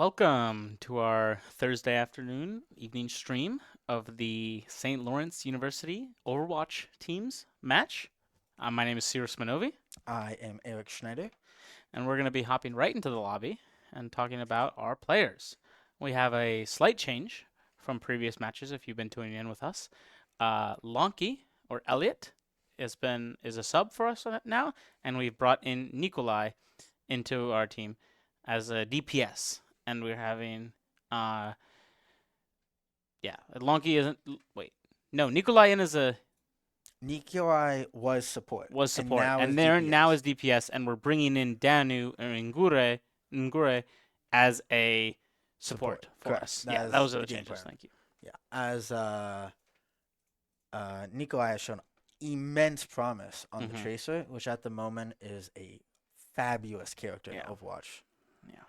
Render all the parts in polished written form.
Welcome to our Thursday afternoon evening stream of the St. Lawrence University Overwatch teams match. My name is Cyrus Manovi, I am Eric Schneider. and we're going to be hopping right into the lobby and talking about our players. We have a slight change from previous matches if you've been tuning in with us. Lonky, or Elliot, is a sub for us now, and we've brought in Nikolai into our team as a DPS, and we're having Lonky isn't. Wait, no, Nikolayan is a Nikolai was support, was and support, now is and there now DPS. is DPS, and we're bringing in Danu or Ngure as a support for Correct. us. That Yeah, is those are the the game changes. plan. Thank you. Yeah, as Nikolai has shown immense promise on the Hmm. Tracer, which at the moment is a fabulous character in Yeah, Overwatch. yeah.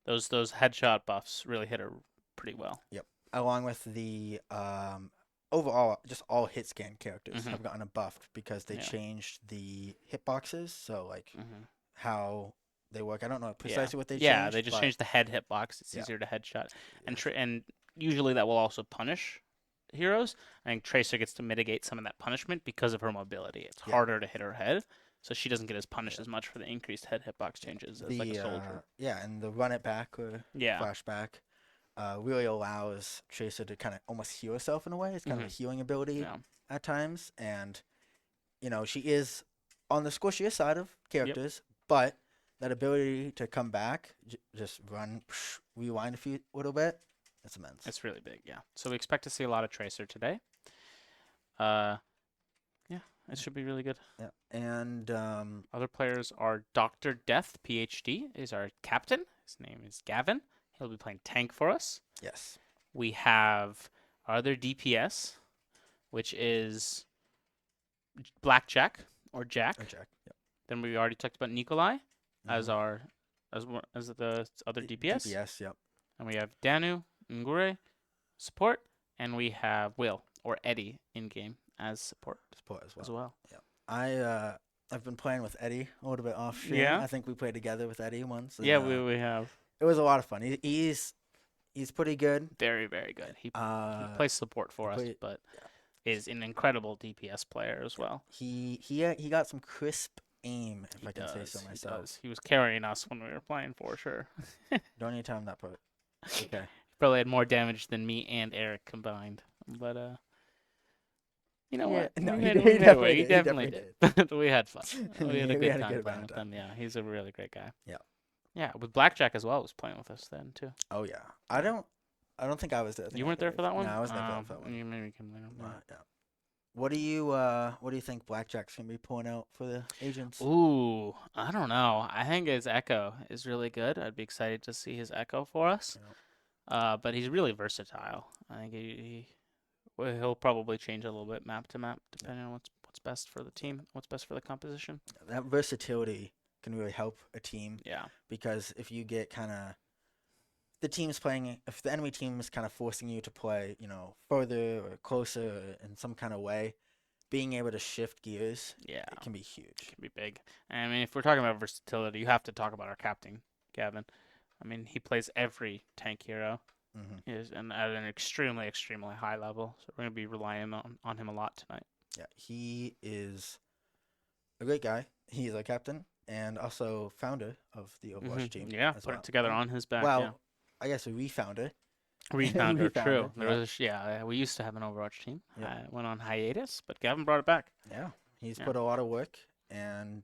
Those headshot buffs really hit her pretty well. Yep. Along with the overall, just all hit scan characters Hmm. have gotten a buff because they Yeah. changed the hitboxes. So like Hmm. how they work. I don't know Yeah. precisely what they Yeah, they changed, just but changed the head hitbox. It's yeah. easier to headshot, and Yes. and usually that will also punish heroes. I think Tracer gets to mitigate some of that punishment because of her mobility. It's Yeah. harder to hit her head, so she doesn't get as punished Yeah. as much for the increased head hitbox Yeah. changes as like a soldier. And the run it back or Yeah. flashback really allows Tracer to kind of almost heal herself in a way. It's kind of Hmm. a healing ability Yeah. at times, and she is on the squishier side of Yep. characters, but that ability to come back, just run, rewind a few little bit, it's immense. It's really big. Yeah. So we expect to see a lot of Tracer today. Uh, yeah, it should be really good. Yeah, and Other players are Dr. Death, PhD, is our captain. His name is Gavin. He'll be playing tank for us. yes, We have our other DPS, which is Blackjack or Jack. or Jack. Yep. Then we already talked about Nikolai as Mhm. our as the other DPS, DPS, yep. and we have Danu Ngure support, and we have Will or Eddie in game as support Support as as well. well. Yep. I've been playing with Eddie a little bit off stream. Yeah, I think we played together with Eddie once, and yeah, we have it was a lot of fun. He's pretty good. very good. He Uh, plays support he for us, played, but yeah, is an incredible DPS player as yeah. well. He got some crisp aim, if He I can say does. so He myself. does. He was carrying us when we were playing for sure. Don't need to tell him that part. Okay. Probably had more damage than me and Eric combined. But you know Yeah. what? No, We made it away. definitely He did. He definitely definitely did. But we had fun. did. We had a We good had a time good playing amount with of time. him. Yeah, he's a really great guy. Yeah. Yeah, with Blackjack as well was playing with us then too. Oh yeah. I don't think I was there. I think You I weren't there for that No, one? I wasn't there for that one. Maybe you can. Yeah. What do you think Blackjack's gonna be pulling out for the agents? Ooh, I don't know. I think his Echo is really good. I'd be excited to see his Echo for us. Yeah. But he's really versatile. I think well, he'll probably change a little bit map to map depending on what's best for the team, what's best for the composition. That versatility can really help a team Yeah. because if you get kind of if the enemy team is kind of forcing you to play, further or closer or in some kind of way, being able to shift gears, Yeah. it can be huge. Can be big. I mean, if we're talking about versatility, you have to talk about our captain, Gavin. I mean, he plays every tank hero, Hmm. and at an extremely, extremely high level. So we're gonna be relying on him a lot tonight. Yeah, he is a great guy. He's a captain and also founder of the Overwatch team Yeah, as put it well. together on his back. Yeah. Well, I guess a refounder. Refounder, true. Refounder. There Yeah. was we used to have an Overwatch team. Yep. I went on hiatus, but Gavin brought it back. Yeah. He's Yeah. put a lot of work and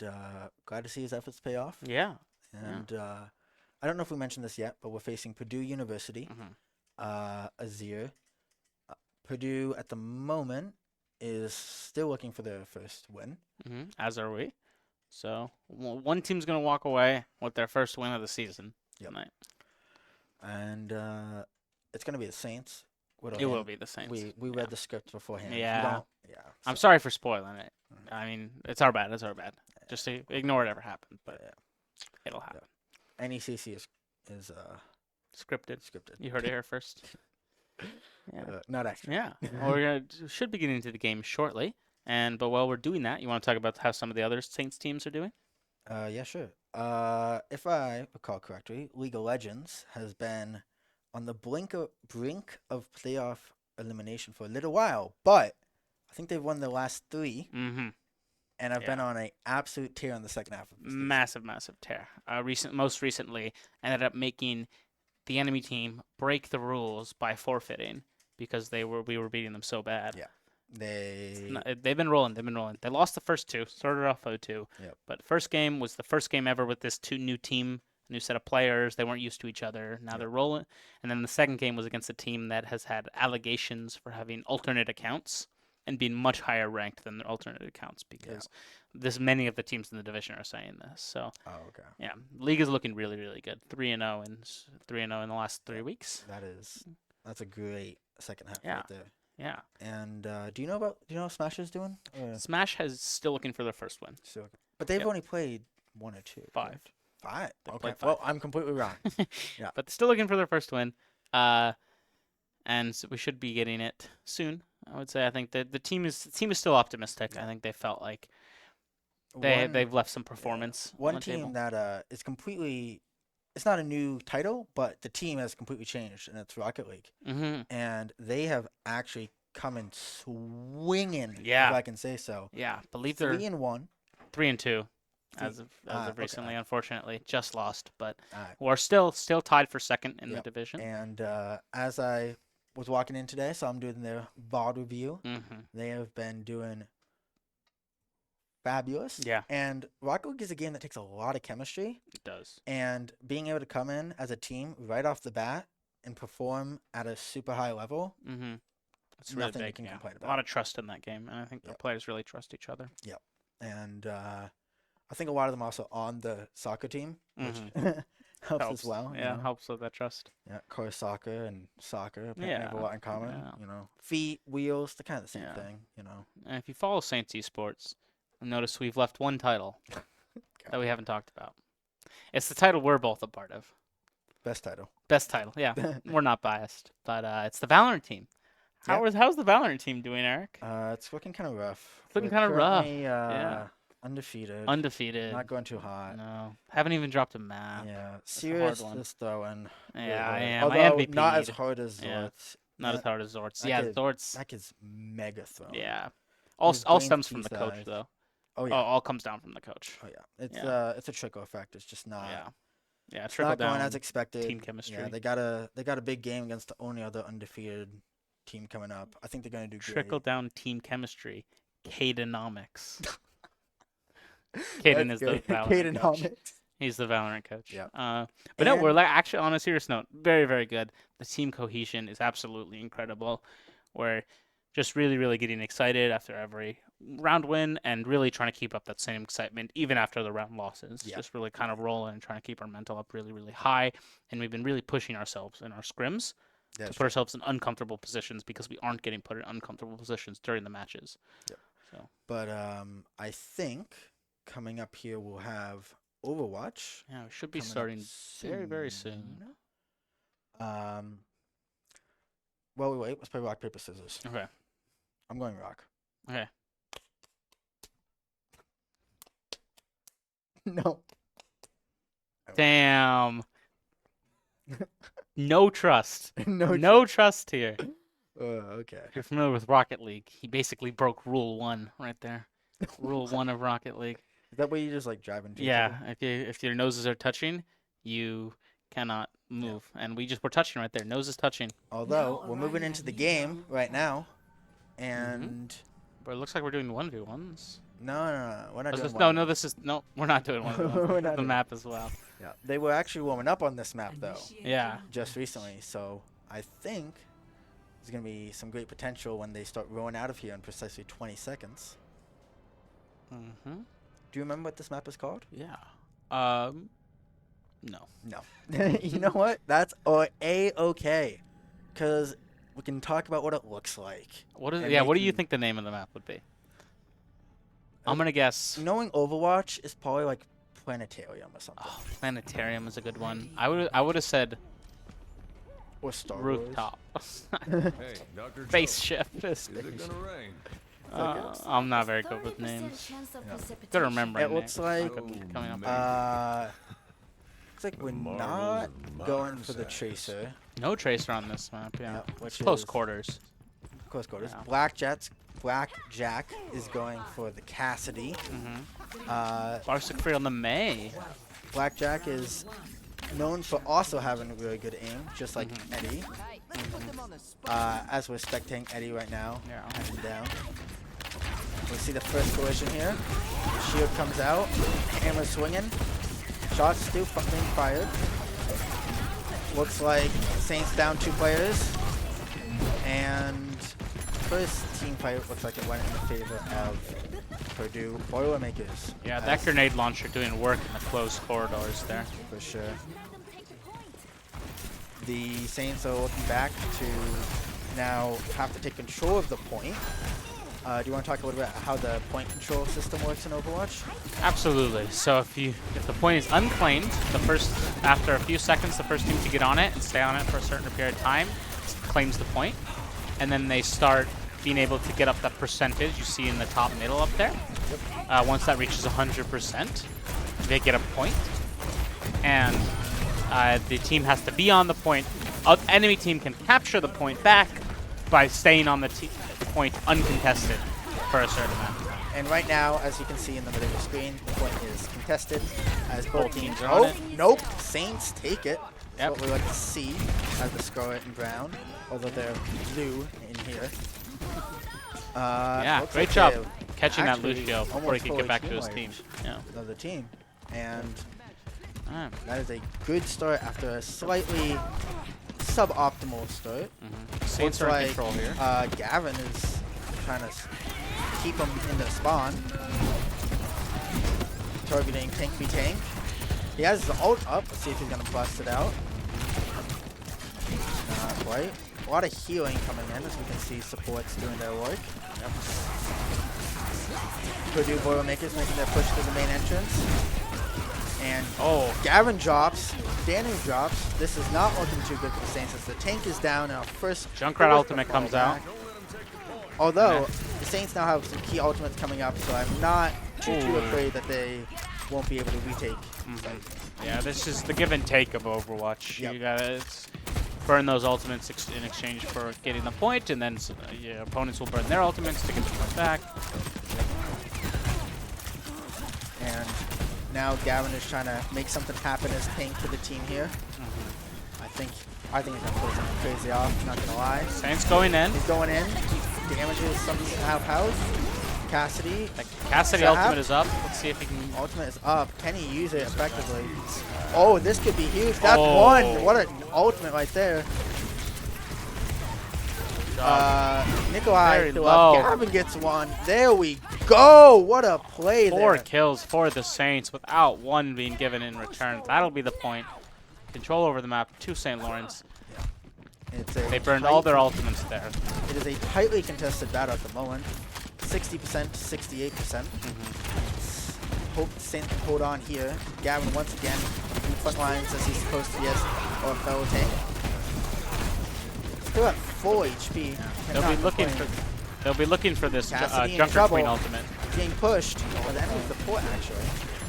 glad to see his efforts pay off. Yeah. And I don't know if we mentioned this yet, but we're facing Purdue University, Hmm. Azir. Purdue at the moment is still looking for their first win. As are we. So one team's gonna walk away with their first win of the season tonight. And it's going to be the Saints. It will be the Saints. We Yeah. read the script beforehand. Yeah. Yeah. I'm So, sorry for spoiling it. Mhm. I mean, it's our bad. It's our bad. Just ignore it ever happened, but yeah. it'll happen. NECC is Scripted. scripted. You heard it here first. Yeah. Not actually. Yeah. Well, should be getting into the game shortly. But while we're doing that, you want to talk about how some of the other Saints teams are doing? Yeah, sure. If I recall correctly, League of Legends has been on the brink of playoff elimination for a little while, but I think they've won the last three Mm-hmm. and have been Yeah. on a absolute tear on the second half of the season. Massive, massive tear. Most recently, ended up making the enemy team break the rules by forfeiting because we were beating them so bad. Yeah, they. They've been rolling. They've been rolling. They lost the first two. Started off 0-2. Yep. But first game was the first game ever with this new team, new set of players. They weren't used to each other. Now Yep. they're rolling. And then the second game was against a team that has had allegations for having alternate accounts and being much higher ranked than their alternate accounts Yeah. because this many of the teams in the division are saying this. So Oh, okay. yeah, league is looking really, really good. 3-0 and 3-0 in the last 3 weeks. That's a great second half Yeah. right there. Yeah. And do you know how Smash is doing? Smash has still looking for their first win. But they've Yep. only played one or two. 5. correct? Five. They Okay. played 5. Well, I'm completely wrong. Yeah. But still looking for their first win. And so we should be getting it soon. I would say. I think the team is still optimistic. Yeah. I think they felt like One they've left some performance on one the team table. that is completely. It's not a new title, but the team has completely changed, and it's Rocket League, Mm-hmm. and they have actually come in swinging. Yeah. If I can say so. Yeah, believe they're 3-1. 3-2 Three- as of okay. recently. Unfortunately, just lost, but All right. we're still tied for second in the Yep. division. And as I was walking in today, so I'm doing their VOD review. Mm-hmm. They have been doing fabulous. Yeah, And Rocket League is a game that takes a lot of chemistry, it does. and being able to come in as a team right off the bat and perform at a super high level, Mm-hmm. It's really nothing you big. can Yeah, complain a lot about. of trust in that game, and I think the Yep. players really trust each other. And I think a lot of them also on the soccer team, which Mhm. helps as well. Yeah, helps with that trust. Yeah, of course, soccer and soccer apparently have a Yeah, lot in common. yeah. Feet, wheels, they're kind of the same Yeah. thing. And if you follow Saints Esports, you'll notice we've left one title that we haven't talked about. It's the title we're both a part of. Best title. Best title, yeah. We're not biased, but it's the Valorant team. How's the Valorant team doing, Eric? It's looking kind of rough. It's looking We're kind of rough. currently, Yeah. Undefeated. Undefeated. Not going too hot. No, haven't even dropped a map. Yeah, a hard serious one. is throwing. really Yeah, I hard. am. Although I MVP. not as hard as Yeah. Zort's. Not as That- hard as Zort's. that Yeah, kid- Zort's. That kid's mega throwing. Yeah. His All brain's stems from the coach, pea-sized. though. Oh Oh, yeah. all comes down from the coach. Oh yeah. It's a trickle effect. It's just not. Yeah. Yeah, It's trickle not going down as expected. team chemistry. Yeah, they got a big game against the only other undefeated team coming up. I think they're gonna do Trickle great. down team chemistry. Cadenomics. Caden That's is the good. Valorant coach. Cadenomics. He's the Valorant coach. Yeah. But no, we're And- like actually on a serious note, very, very good. The team cohesion is absolutely incredible. We're just really, really getting excited after every round win and really trying to keep up that same excitement even after the round losses. Yeah. Just really kind of rolling and trying to keep our mental up really, really high. And we've been really pushing ourselves in our scrims to That's put ourselves in uncomfortable positions because we aren't getting put in uncomfortable positions during the matches. Yep. So But I think coming up here we'll have Overwatch. yeah, we should be coming up starting very, very soon. Well, wait. Let's play rock paper scissors. Okay. I'm going rock. Okay. No. Damn. No trust. no. No trust here. Okay. If you're familiar with Rocket League, he basically broke Rule 1 right there. Rule 1 of Rocket League. Is that way you just like drive into? each Yeah, other? if your noses are touching, you cannot move. And we're touching right there. Nose is touching. Although we're moving into the game right now, and But it looks like we're doing 1v1s. no, we're not Oh, doing no, we're not doing 1v1s. We're We're not the doing- map as well. Yeah, they were actually warming up on this map though, Yeah. just recently. So I think there's gonna be some great potential when they start rolling out of here in precisely 20 seconds. Mm-hmm. Do you remember what this map is called? Yeah. No. No. You know what? That's A-okay. Because we can talk about what it looks like. What is? And Yeah. they What do you can- think the name of the map would be? I'm gonna guess. Knowing Overwatch is probably like Planetarium or something. Oh, Planetarium is a good one. I would have said Or Star Wars. rooftop. Hey, Dr. Joe, Spaceship. is it gonna rain? I'm not very good with names. Good to remember It names. looks like Not good with coming up with looks like we're not going for the Tracer. no tracer on this map. Yeah, Yep, which it's close is quarters. close quarters. Yeah. Blackjack is going for the Cassidy. Barsic free on the May. Blackjack is known for also having really good aim, just like Eddie. As we're spectating Eddie right now, Yeah. heading down. We see the first collision here. Shield comes out, hammer swinging. Shots still being fired. Looks like Saints down 2 players. And first team fight looks like it went in the favor of Purdue Boilermakers. Yeah, that grenade launcher doing work in the close corridors there. For sure. The Saints are looking back to now have to take control of the point. Do you want to talk a little bit about how the point control system works in Overwatch? Absolutely. So if the point is unclaimed, after a few seconds, the first team to get on it and stay on it for a certain period of time claims the point, and then they start being able to get up that percentage you see in the top middle up there. Once that reaches 100%, they get a point, and the team has to be on the point. Enemy team can capture the point back by staying on the point uncontested for a certain amount of time. And right now, as you can see in the middle of the screen, the point is contested as both teams are on it. Nope, Saints take it. That's Yep. what we like to see as the scarlet and brown, although they're blue in here. Yeah, looks great like job they're catching that actually Lucio before he almost could fully get back to his team team. wiped Yeah. Another team. And Alright. that is a good start after a slightly suboptimal start. Saints Looks are in like control here. Gavin is trying to keep him in the spawn. Targeting tank v tank. He has his ult up. Let's see if he's going to bust it out. Not quite. A lot of healing coming in, as we can see supports doing their work. Yep. Purdue Boilermakers making their push to the main entrance. And Oh, Gavin drops, Danu drops. This is not looking too good for the Saints as the tank is down and our first Junkrat ultimate fall comes out. back. Although the Saints now have some key ultimates coming up, so I'm not too afraid that they won't be able to retake. yeah, this is the give and take of Overwatch. Yep. You gotta burn those ultimates in exchange for getting the point, and then your opponents will burn their ultimates to get the point back. And now Gavin is trying to make something happen as tank for the team here. I think he's gonna pull something crazy off. Not gonna lie. Saints going in. He's going in. Damages somehow house. Cassidy. The Cassidy Zap. ultimate is up. Let's see if he can. Ultimate is up. Can he use it effectively? Oh, this could be huge. That's Oh. one. What an ultimate right there. Nikolai Very still low. up. Gavin gets one. There we go. What a play 4 there. kills for the Saints without one being given in return. That'll be the point. Control over the map to St. Lawrence. It's a They burned all their ultimates there. It is a tightly contested battle at the moment. 60% to 68%. Hope Saints can hold on here. Gavin once again in front lines as he's supposed to be as a fellow tank. Still at full HP. They'll be looking for. They'll be looking for this Cassidy in Junker trouble. Queen ultimate. Being pushed. Oh, that is the port actually.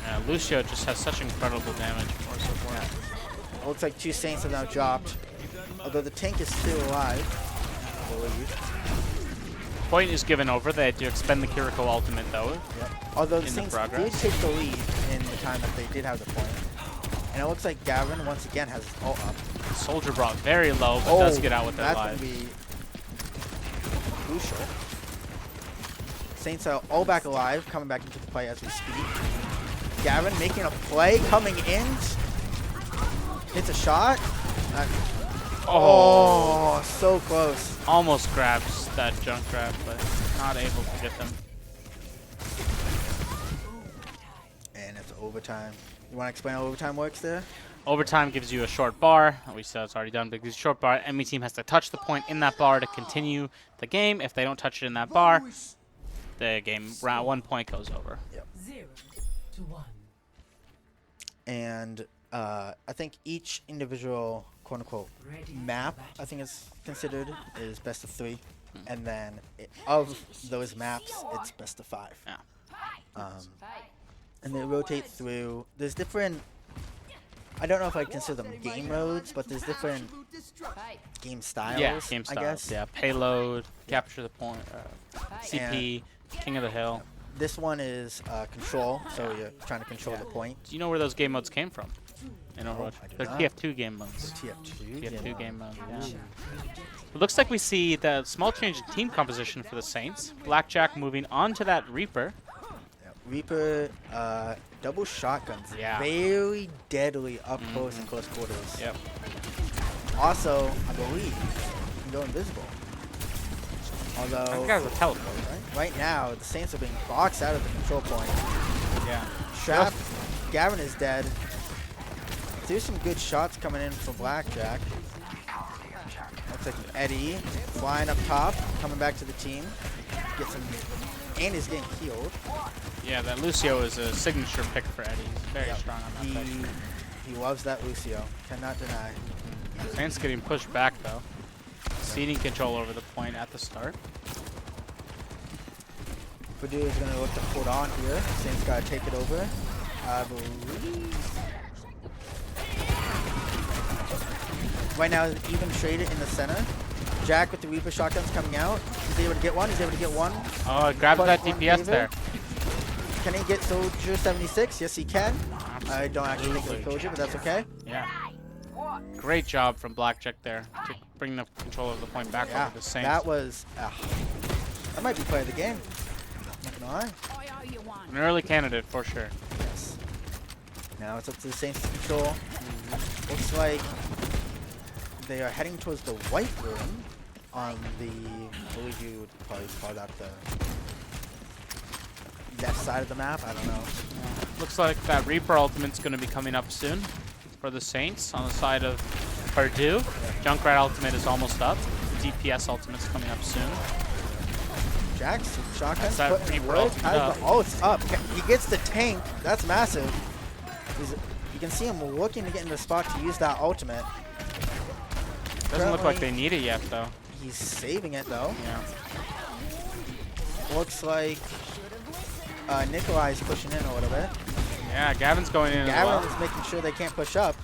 Yeah, Lucio just has such incredible damage for support. It looks like 2 Saints have now dropped. Although the tank is still alive, I believe. Point is given over. They had to expend the Kiriko ultimate though. Although the In the Saints progress. did take the lead in the time that they did have the point. And it looks like Gavin once again has his ult up. Soldier brought very low, but does get out with their that's lives. going to be crucial. Saints are all back alive, coming back into the play as we speak. Gavin making a play, coming in. Hits a shot. Oh, so close. Almost grabs that Junkrat, but not able to get them. And it's overtime. You want to explain how overtime works there? Overtime gives you a short bar. We said it's already done, but it gives you a short bar. Enemy team has to touch the point in that bar to continue the game. If they don't touch it in that bar, the game round 1 point goes over. Yep. 0-1. And I think each individual quote unquote map, I think it's considered, is best of 3. And then of those maps, it's best of 5. Yeah. And they rotate through. There's different. I don't know if I consider them game modes, but there's different game styles. Yeah, game I styles. guess. Yeah, payload, capture the point, CP, King of the Hill. This one is control, so you're trying to control the point. Do you know where those game modes came from in Overwatch? I do They're not. TF2 game modes. TF2. TF2 game mode, yeah. It looks like we see the small change in team composition for the Saints. Blackjack moving on to that Reaper. Reaper, double shotguns. Yeah. Very deadly up close and close quarters. Yep. Also, I believe, you can go invisible. Although, That guy's a teleport. right now, the Saints are being boxed out of the control point. Yeah. Trap, Gavin is dead. There's some good shots coming in for Blackjack. Looks like Eddie flying up top, coming back to the team. Gets him, and he's getting healed. Yeah, that Lucio is a signature pick for Eddie. He's very strong on that pick. He loves that Lucio. Cannot deny. Saints getting pushed back though. Ceding control over the point at the start. Purdue is going to look to hold on here. Saints got to take it over. I believe. Right now, even traded in the center. Jack with the Reaper shotguns coming out. He's able to get one. He's able to get one. Oh, grab Plus that one DPS David. there. Can he get Soldier 76? Yes, he can. I don't actually think it's Soldier, but that's okay. Yeah. Great job from Blackjack there to bring the control of the point back Yeah, over to Saints. that was. That might be play of the game. Not gonna lie. An early candidate for sure. Yes. Now it's up to the Saints to control. Looks like they are heading towards the white room on the, I believe you would probably call that the left side of the map. I don't know. Looks like that Reaper ultimate's going to be coming up soon for the Saints on the side of Purdue. Junkrat ultimate is almost up. DPS ultimate's coming up soon. Jack's shotgun That's that putting in Reaper work. ultimate Has up. the ult up. He gets the tank. That's massive. You can see him looking to get in the spot to use that ultimate. Doesn't look like they need it yet though. He's saving it though. Yeah. Looks like Nikolai's pushing in a little bit. Yeah, Gavin's going in as well. Gavin is making sure they can't push up.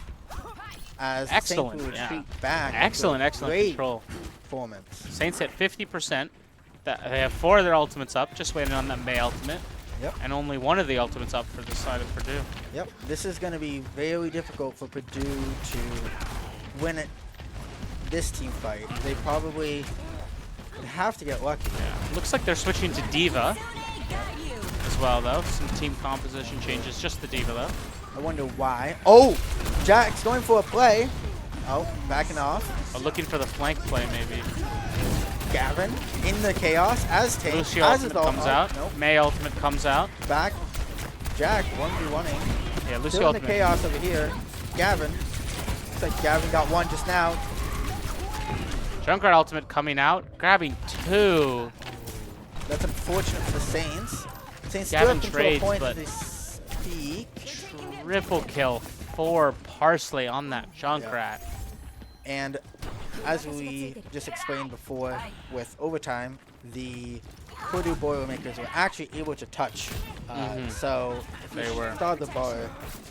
As Excellent, Saints yeah. retreat back. Excellent Great control. performance. Saints hit 50%. They have 4 of their ultimates up, just waiting on that May ultimate. Yep. And only 1 of the ultimates up for the side of Purdue. Yep. This is going to be very difficult for Purdue to win it. This team fight. They probably have to get lucky. Yeah. Looks like they're switching to Diva as well, though. Some team composition changes, just the Diva, though. I wonder why. Oh! Jack's going for a play. Oh, backing off. Oh, looking for the flank play, maybe. Gavin in the chaos as tank. Lucio as ultimate comes out. Nope. May ultimate comes out. Back. Jack 1v1ing. Yeah, Lucio Still in the ultimate. chaos over here. Gavin. Looks like Gavin got one just now. Junkrat ultimate coming out, grabbing 2. That's unfortunate for the Saints. Saints still Gavin have control trades, points but- as they speak. Triple kill for Parsley on that Junkrat. And as we just explained before with overtime, the Purdue Boilermakers were actually able to touch. So if They you were. saw the bar,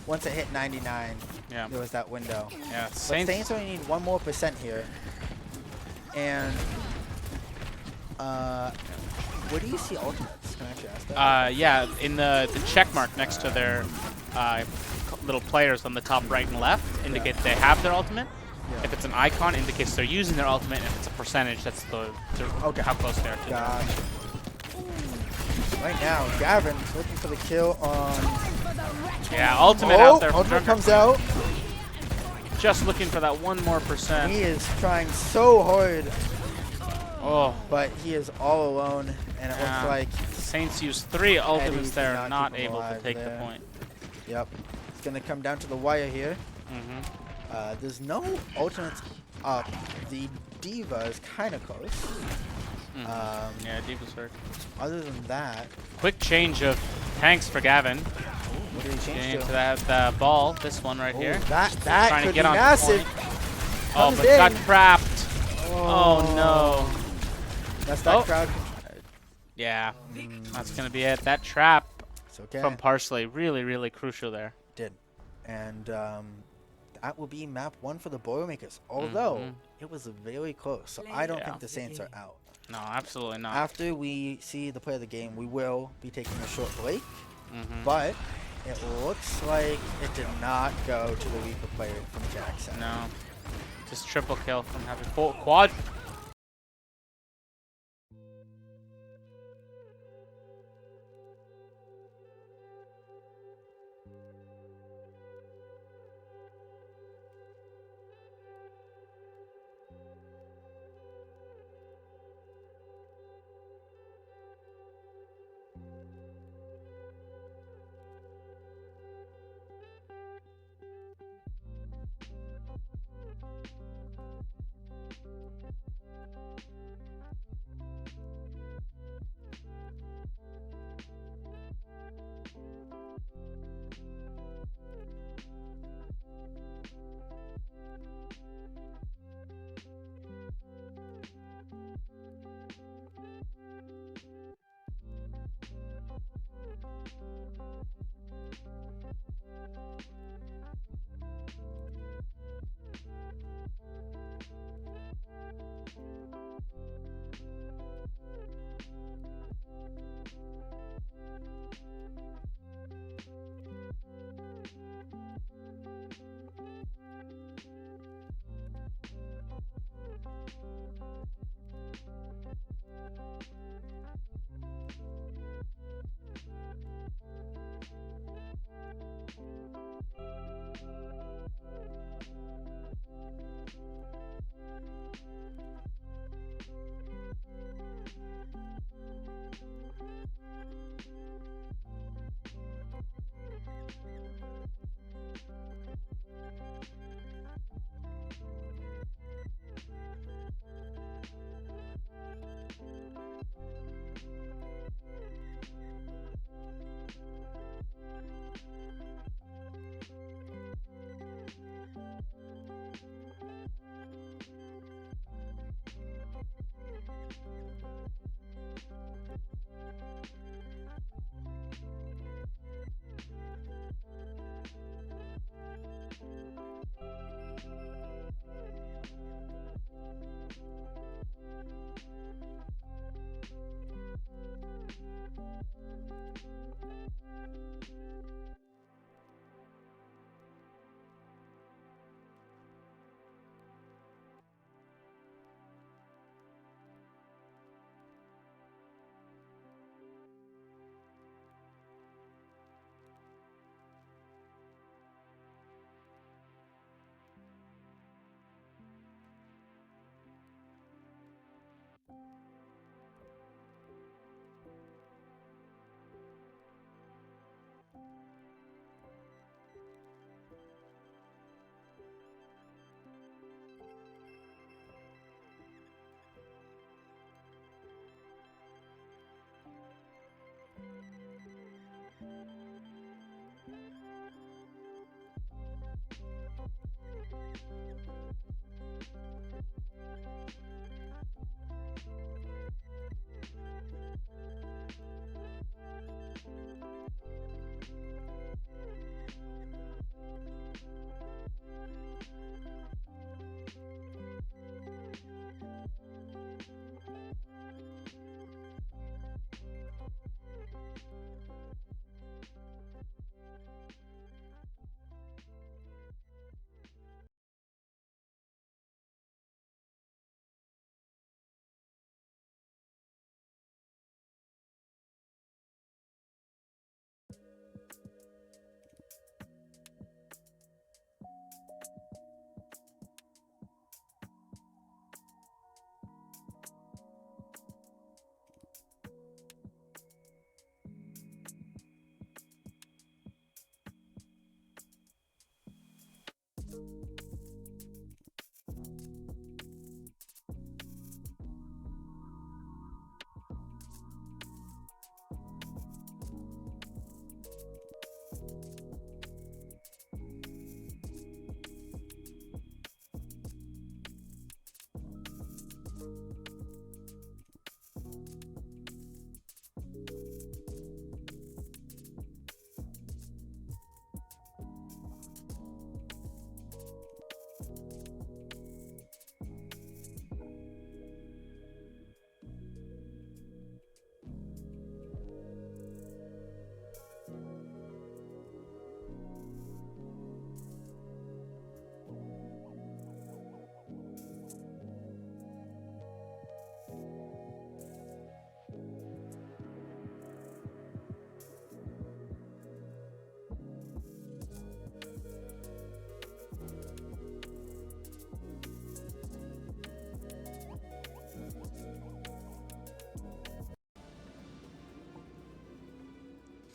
once it hit 99, Yeah. there was that window. Yeah, But Saints. Saints only need 1 more % here. And where do you see ultimates? Can I actually ask that? Yeah, in the check mark next to their little players on the top right and left indicate they have their ultimate. Yeah. If it's an icon, indicates they're using their ultimate. If it's a percentage, that's how close they are to it. Gotcha. Right now, Gavin's looking for the kill on. Yeah, ultimate out there. From Ultimate Junkrat. comes out. Just looking for that 1 more percent. He is trying so hard, Oh, but he is all alone, and it Yeah. looks like, Saints use 3 ultimates did there, not not keep him able to alive take there. the point. yep, it's gonna come down to the wire here. There's no ultimates up. The Diva is kind of close. Yeah, Diva's hurt. Other than that, Quick change of tanks for Gavin. what did he change Getting to? into that ball, this one right here. That Trying to could get be on massive. Oh, Comes but in. got trapped. Oh, no. That's that Oh. crowd. Yeah, that's going to be it. That trap It's okay. from Parsley, really, really crucial there. Did. And that will be map 1 for the Boilermakers. Although, it was very close. So I don't think the Saints are out. No, absolutely not. After we see the play of the game, we will be taking a short break. But it looks like it did not go to the Reaper player from Jackson. No. Just triple kill from having full quad.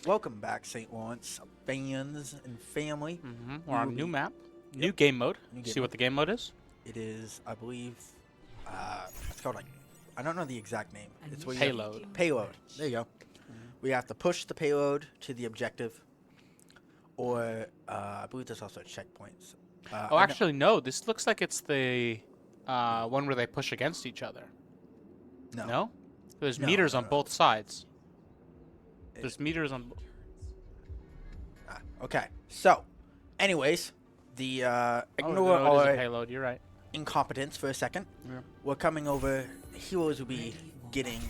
Welcome back, St. Lawrence fans and family. We're on a new map, new Yep. game mode. New game See what the game mode is? It is, I believe, it's called like, I don't know the exact name. It's where you Payload. Payload. There you go. We have to push the payload to the objective, or I believe there's also checkpoints. Oh, actually, no. This looks like it's the one where they push against each other. No. No? There's No, meters no, on no. both sides. There's meters on. Okay. So, anyways, the Oh, ignore no, it is a our payload. You're right. incompetence for a second. Yeah. We're coming over. Heroes will be getting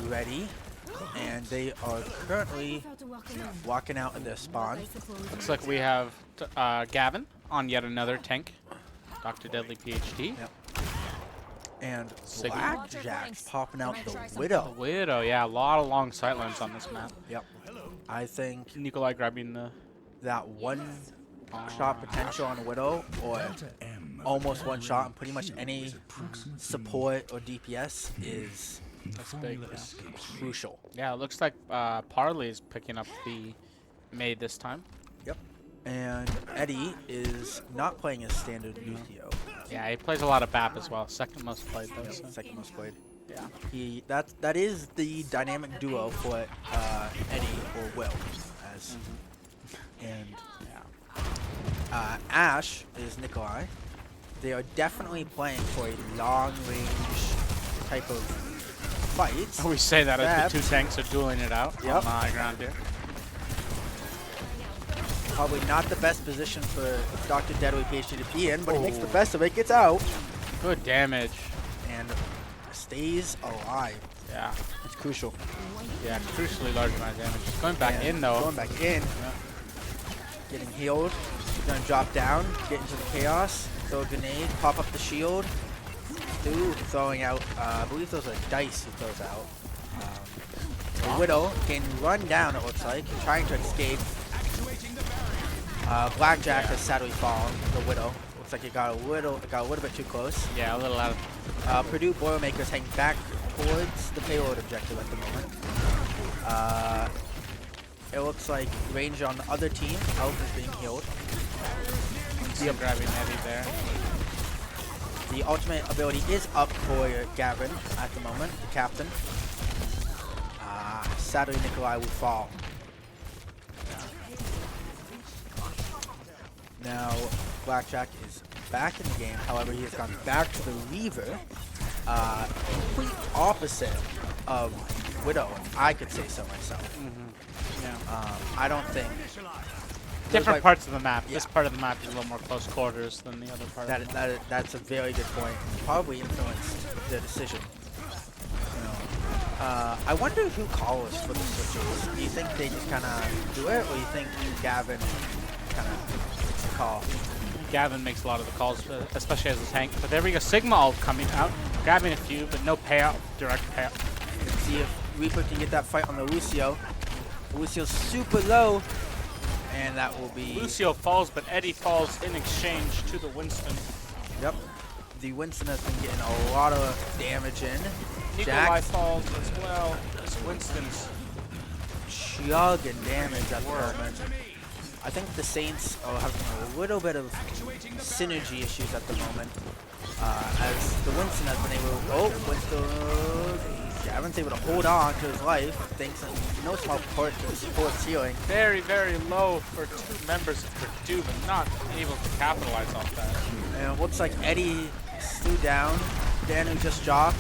ready, and they are currently walking out in their spawn. Looks like we have Gavin on yet another tank. Dr. Deadly PhD. Yep. And Sigma. Blackjack's popping out the The Widow. Widow, yeah, a lot of long sightlines on this map. Yep. I think Nikolai grabbing the. that one shot potential on the Widow, or almost one shot on pretty much any support or DPS is That's big. Yeah. crucial. Yeah, it looks like Parley is picking up the Maid this time. Yep. And Eddie is not playing his standard Lucio. Yeah, he plays a lot of BAP as well. Second most played though. Yep, So. second most played. Yeah. That is the dynamic duo for Eddie or Will, as and Yeah. Ash is Nikolai. They are definitely playing for a long range type of fight. We say that as Bap. the two tanks are dueling it out Yep. on the high ground here. Probably not the best position for Dr. Deadly PhD to be in, but he makes the best of it, gets out, Good damage. and stays alive. Yeah. It's crucial. Yeah, crucially large amount of damage. Just going back And in though. Going back in. Getting healed. Gonna drop down, get into the chaos, throw a grenade, pop up the shield. Stu throwing out, I believe those are dice he throws out. The Widow can run down, it looks like, trying to escape. Blackjack has sadly fallen. The Widow looks like it got a little bit too close. Yeah, a little out of. Purdue Boilermakers heading back towards the payload objective at the moment. It looks like range on the other team. Health is being healed. Still grabbing Eddie there. The ultimate ability is up for Gavin at the moment, the captain. Sadly, Nikolai will fall. Now, Blackjack is back in the game. However, he has gone back to the Reaver. Complete opposite of Widow, I could say so myself. Yeah. I don't think Different like- parts of the map. Yeah. This part of the map is a little more close quarters than the other part. that's a very good point. Probably influenced the decision. I wonder who calls for the switches. Do you think they just kind of do it, or do you think Gavin kind of makes the call? Gavin makes a lot of the calls, especially as a tank. But there we go, Sigma ult coming out, grabbing a few, but no payout, direct payout. Let's see if Reaper can get that fight on the Lucio. Lucio's super low, and that will be... Lucio falls, but Eddie falls in exchange to the Winston. Yep. The Winston has been getting a lot of damage in. Nikolai Jack falls as well. This Winston's chugging damage at the moment. I think the Saints are having a little bit of synergy issues at the moment. As the Winston has been able to... Oh, Winston... Gavin's able to hold on to his life, thanks in no small part to the support's healing. very, very low for two members of Purdue, but not able to capitalize off that. And it looks like Eddie Stu down. Danu just dropped.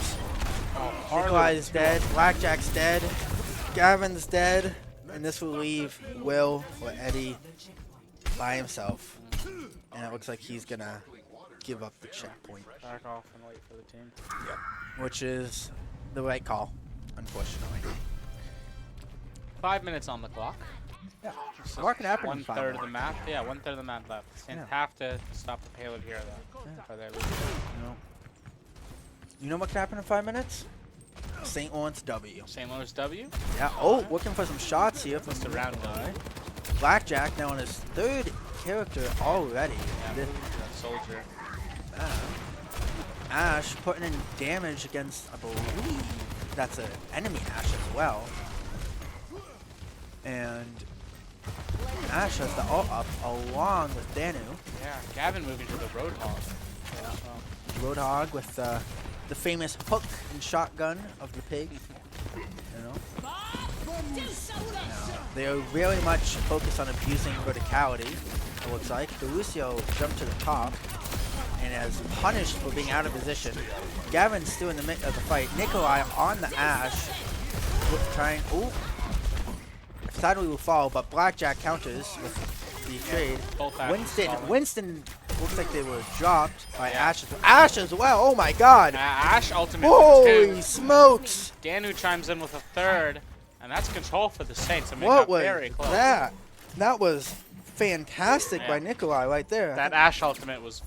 Oh, Nikolai is dead. Blackjack's dead. Gavin's dead. And this will leave Will or Eddie by himself. And it looks like he's going to give up the checkpoint. Back off and wait for the team. Which is the right call, unfortunately. 5 minutes on the clock. Yeah. A lot can happen in 1/3 5 of the map. Yeah, 1/3 of the map left. Saints Yeah. have to stop the payload here, though. Yeah. Or they lose. You know what can happen in 5 minutes? St. Lawrence W. St. Louis W. Yeah. Oh, looking for some shots here from Just a round guy. Blackjack now on his 3rd character already. Yeah, This- that soldier. Ash putting in damage against, I believe, that's an enemy Ash as well. And Ash has the ult up along with Danu. Yeah, Gavin moving to the Roadhog. Yeah, well, Roadhog with the famous hook and shotgun of the pig. You know? They are really much focused on abusing verticality, it looks like. The Lucio jumped to the top and is punished for being out of position. Gavin's still in the midst of the fight. Nikolai on the Ash. Trying. Ooh. Sadly will fall, but Blackjack counters with the trade. Winston looks like they were dropped by Ash. Ash as well. Oh my god. Ash ultimate. Holy smokes. Danu chimes in with a third, and that's control for the Saints. I mean, What was very close. that? That was fantastic by Nikolai right there. That Ash ultimate was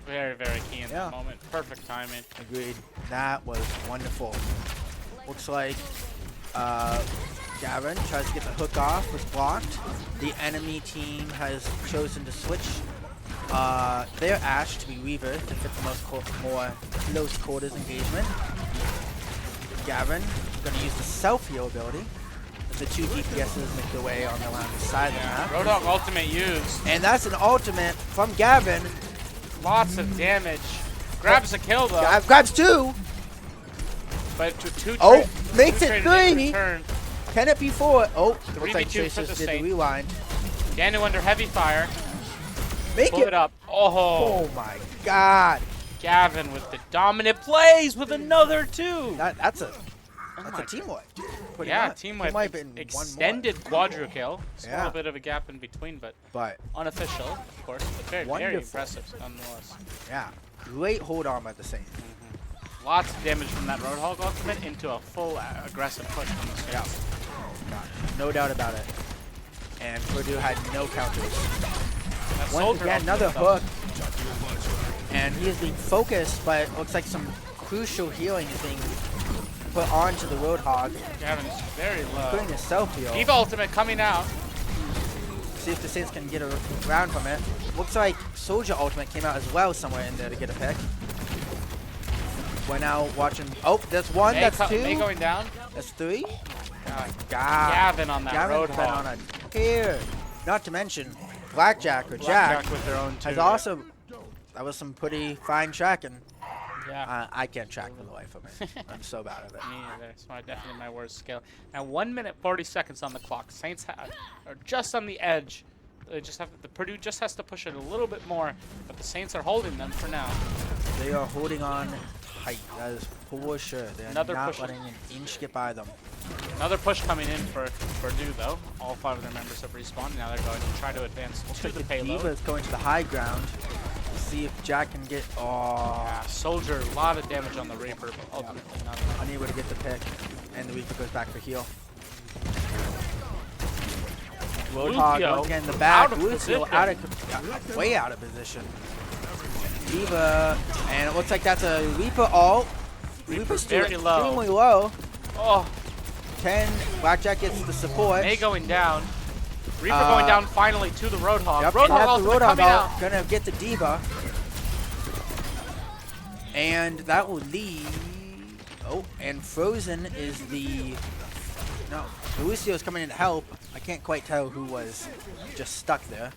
very, very key in that moment. Perfect timing. Agreed. That was wonderful. Looks like Gavin tries to get the hook off, was blocked. The enemy team has chosen to switch their Ash to be Weaver to fit the more close quarters engagement. Gavin going to use the self-heal ability. The two DPSs make their way on the side of the map. Roadhog ultimate used. And that's an ultimate from Gavin. Lots of damage. Grabs a kill though. Grabs two. But two makes it three. Can it be four? Oh, it looks like 3v2 Tracers for the did the rewind. Danu under heavy fire. Make Pull it up. Oh. Oh my god. Gavin with the dominant plays with another two. That's a team wipe. Yeah, team wipe. And Extended quadru kill. It's a Yeah. little bit of a gap in between, but unofficial, of course. But very impressive nonetheless. Yeah, great hold arm at the same. Lots of damage from that Roadhog ultimate into a full aggressive push from the Saints. No doubt about it. And Purdue had no counters. Once again, another hook. And he is being focused, but it looks like some crucial healing is being put onto the Roadhog. Gavin's very low. Putting a self-heal. Diva ultimate coming out. See if the Saints can get around from it. Looks like Soldier ultimate came out as well somewhere in there to get a pick. We're now watching. Oh, that's one. That's two. May going down. That's three. Gavin on that Gavin's been on a tear. Not to mention, Blackjack or Jack with their own two. has also. That was some pretty fine tracking. Yeah. I can't track for the life of me. I'm so bad at it. Me neither. It's definitely my worst skill. Now 1 minute 40 seconds on the clock. Saints are just on the edge. They just have the Purdue just has to push it a little bit more, but the Saints are holding them for now. They are holding on tight. That is for sure. They're not letting an inch get by them. Another push coming in for Purdue though. All 5 of their members have respawned. Now they're going to try to advance to the payload. Diva is going to the high ground. See if Jack can get. Oh. Yeah, Soldier, a lot of damage on the Reaper, but ultimately not enough. Unable to get the pick, and the Reaper goes back for heal. Roadhog once again in the back. Lucio way out of position. Diva, and it looks like that's a Reaper ult. Reaper's very extremely low. Oh. 10. Blackjack gets the support. May going down. Reaper going down finally to the Roadhog. Yep, Roadhog ultimate coming out. Gonna get the Diva. And that will lead. Oh, and Frozen is the. No, Lucio's coming in to help. I can't quite tell who was just stuck there.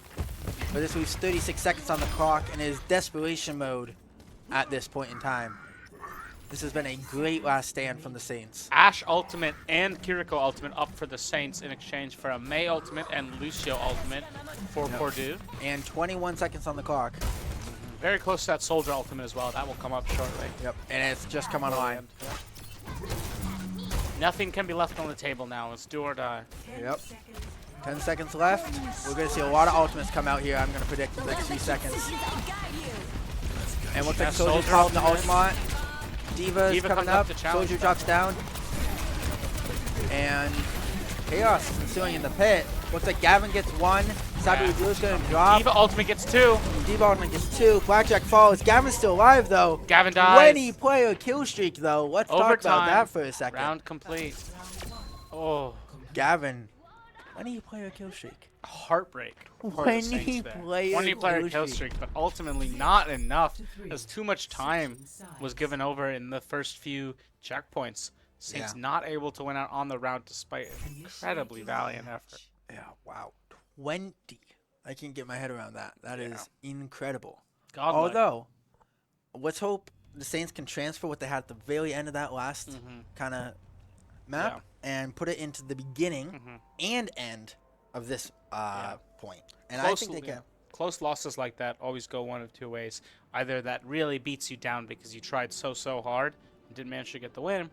But this leaves 36 seconds on the clock and is desperation mode at this point in time. This has been a great last stand from the Saints. Ash ultimate and Kiriko ultimate up for the Saints in exchange for a May ultimate and Lucio ultimate for Purdue. And 21 seconds on the clock. Very close to that Soldier ultimate as well. That will come up shortly. Yep. And it's just come online. Nothing can be left on the table now. It's do or die. Yep. 10 seconds left. We're going to see a lot of ultimates come out here. I'm going to predict the next 3 seconds. And looks like Soldier's holding the ultimate. Diva coming up. Soldier drops down. And Chaos is ensuing in the pit. Looks like Gavin gets one. Sabu Blue's going to drop. Diva ultimate gets 2. Diva ultimate gets 2. Blackjack falls. Gavin's still alive, though. Gavin dies. 20-player kill streak, though. Let's talk about that for a second. Round complete. Oh. Gavin. 20-player kill streak. Heartbreak. 20-player kill streak, but ultimately not enough, as too much time was given over in the first few checkpoints. Saints not able to win out on the round despite incredibly valiant effort. Yeah, wow. 20. I can't get my head around that. That is incredible. Godlike. Although, let's hope the Saints can transfer what they had at the very end of that last kind of map and put it into the beginning and end of this point. And I think they can. Close losses like that always go one of two ways. Either that really beats you down because you tried so hard and didn't manage to get the win,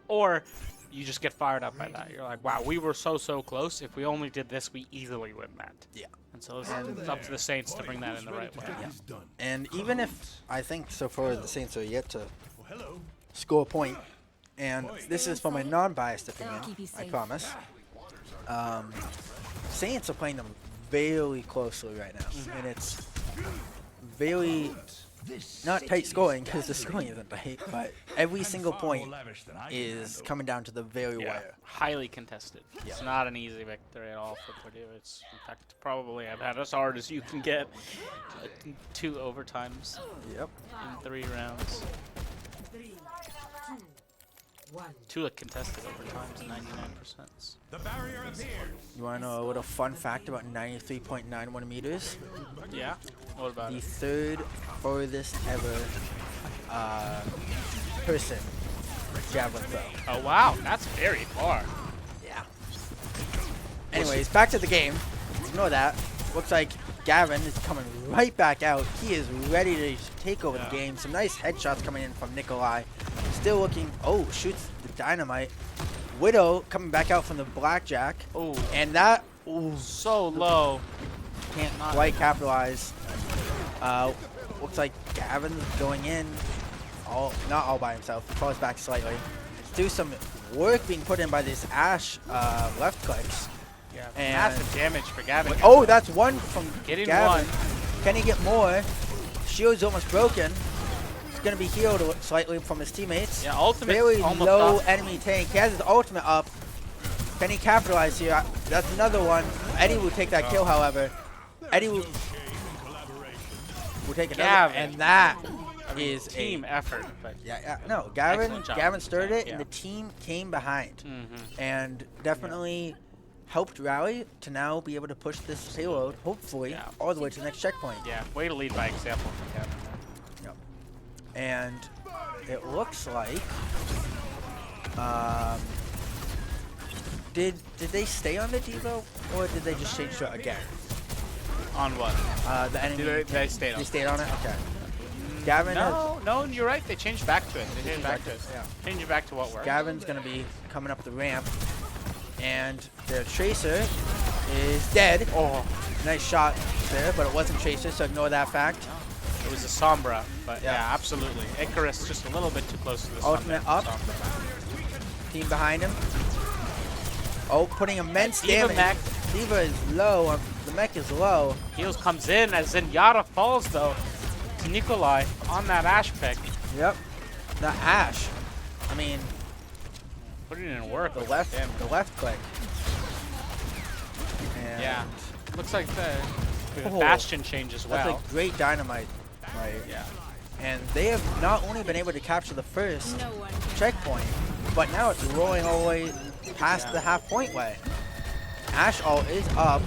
or you just get fired up by that. You're like, wow, we were so close. If we only did this, we easily win that. Yeah. And so it's up to the Saints to bring that in the right way. Yeah. And even if I think so far the Saints are yet to score a point, and this is from a non-biased opinion, I promise. Saints are playing them very closely right now, and it's very not tight scoring because the scoring isn't tight, but every single point is coming down to the very wire. Highly contested. It's not an easy victory at all for Purdue. It's, in fact, probably I've had as hard as you can get. 2 overtimes Yep. in 3 rounds. 2 contested overtimes, 99%. The barrier appears. You want to know a little fun fact about 93.91 meters? Yeah? What about The it? third furthest ever person javelin throw. Oh, wow. That's very far. Yeah. Anyways, back to the game. Ignore that. Looks like Gavin is coming right back out. He is ready to take over the game. Some nice headshots coming in from Nikolai. Still looking. Oh, shoots the dynamite. Widow coming back out from the blackjack. Oh, And that so low. can't quite capitalize. Looks like Gavin's going in. Not all by himself. Falls back slightly. Do some work being put in by this Ash left clicks. Yeah, And massive damage for Gavin. oh, that's one from Getting Gavin. one. Can he get more? Shield's almost broken. He's going to be healed slightly from his teammates. Yeah, ultimate Very almost low off. enemy tank. He has his ultimate up. Can he capitalize here? That's another one. Eddie will take that kill, however. Eddie will take another. Gavin. And that is Team effort. But no, Gavin Excellent job. Gavin stirred it, Yeah. and the team came behind. Mhm. And definitely helped rally to now be able to push this payload, hopefully, all the way to the next checkpoint. Yeah, way to lead by example for Gavin. Yep. And it looks like, did they stay on the Devo, or did they just change to it again? On what? The enemy. They stayed on They it. stayed on it. Okay. Gavin. No, you're right. They changed back to it. They changed back to it. Yeah. Change it back to what works. Gavin's gonna be coming up the ramp, and their Tracer is dead. Oh, Nice shot there, but it wasn't Tracer, so ignore that fact. it was a Sombra, but Yeah. yeah, absolutely. Icarus just a little bit too close to the Ultimate up. Sombra. Team behind him. Oh, putting immense Diva damage. mech. Diva is low. The mech is low. Heals comes in as Zenyatta falls though to Nikolai on that Ash pick. Yep. The Ash. I mean, Putting it in work. the with left, damage. the left click. And Yeah. Looks like the Oh, Bastion change as well. that's a great dynamite. Right. Yeah. And they have not only been able to capture the first checkpoint, but now it's rolling all the way past the half-point way. Ash ult is up.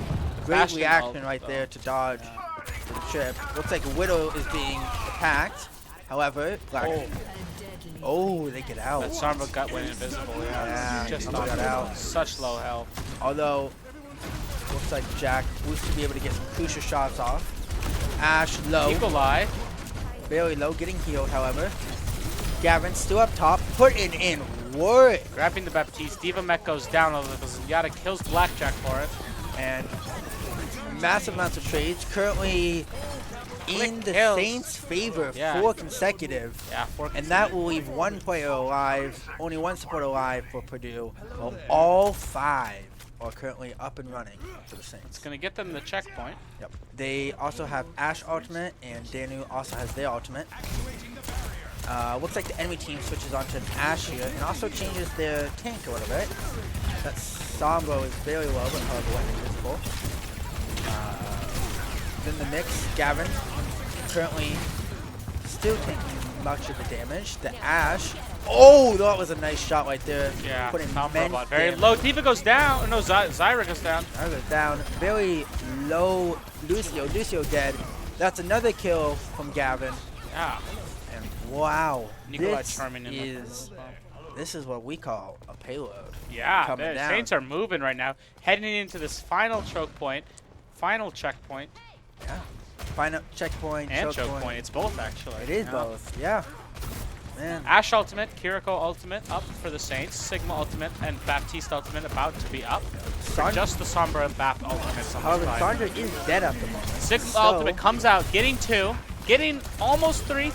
Great Bastion reaction ult, right though. there to dodge the chip. Looks like Widow is being attacked. However, oh, they get out. That Sombra gut went invisible. Yeah, Just Sombra got out. Such low health. Although, looks like Jack used to be able to get some crucial shots off. Ash low, Nikolai. barely low, getting healed, however. Gavin still up top, putting in work. Grabbing the Baptiste. Diva Mech goes down, although Zenyatta kills Blackjack for it. And massive amounts of trades currently in the kills. Saints' favor, Yeah. 4 consecutive. Yeah, 4 And that will leave 1 player alive, only 1 support alive for Purdue. Well, all 5 are currently up and running for the Saints. It's going to get them the checkpoint. Yep. They also have Ash ultimate, and Danu also has their ultimate. Looks like the enemy team switches onto an Ash here, and also changes their tank a little bit. That Sombra is very low, but however went invisible. Then the mix, Gavin, currently still taking much of the damage. The Ash. Oh, that was a nice shot right there. Yeah, Putting Tom immense Robot. Very damage. low. Tifa goes down. No, Zyra goes down. Zyra goes down. Very low. Lucio. Lucio dead. That's another kill from Gavin. Yeah. And wow. Nikolai charming in This is what we call a payload. Yeah, coming the down. Saints are moving right now. Heading into this final choke point. Final checkpoint. Yeah. Final checkpoint. And choke point. It's both, actually. It is both. Yeah. Man. Ash ultimate, Kiriko ultimate up for the Saints, Sigma ultimate, and Baptiste ultimate about to be up. For just the Sombra and Bap ultimates on However, the side. Sandra is dead at the moment. Sigma ultimate comes out, getting 2, getting almost 3.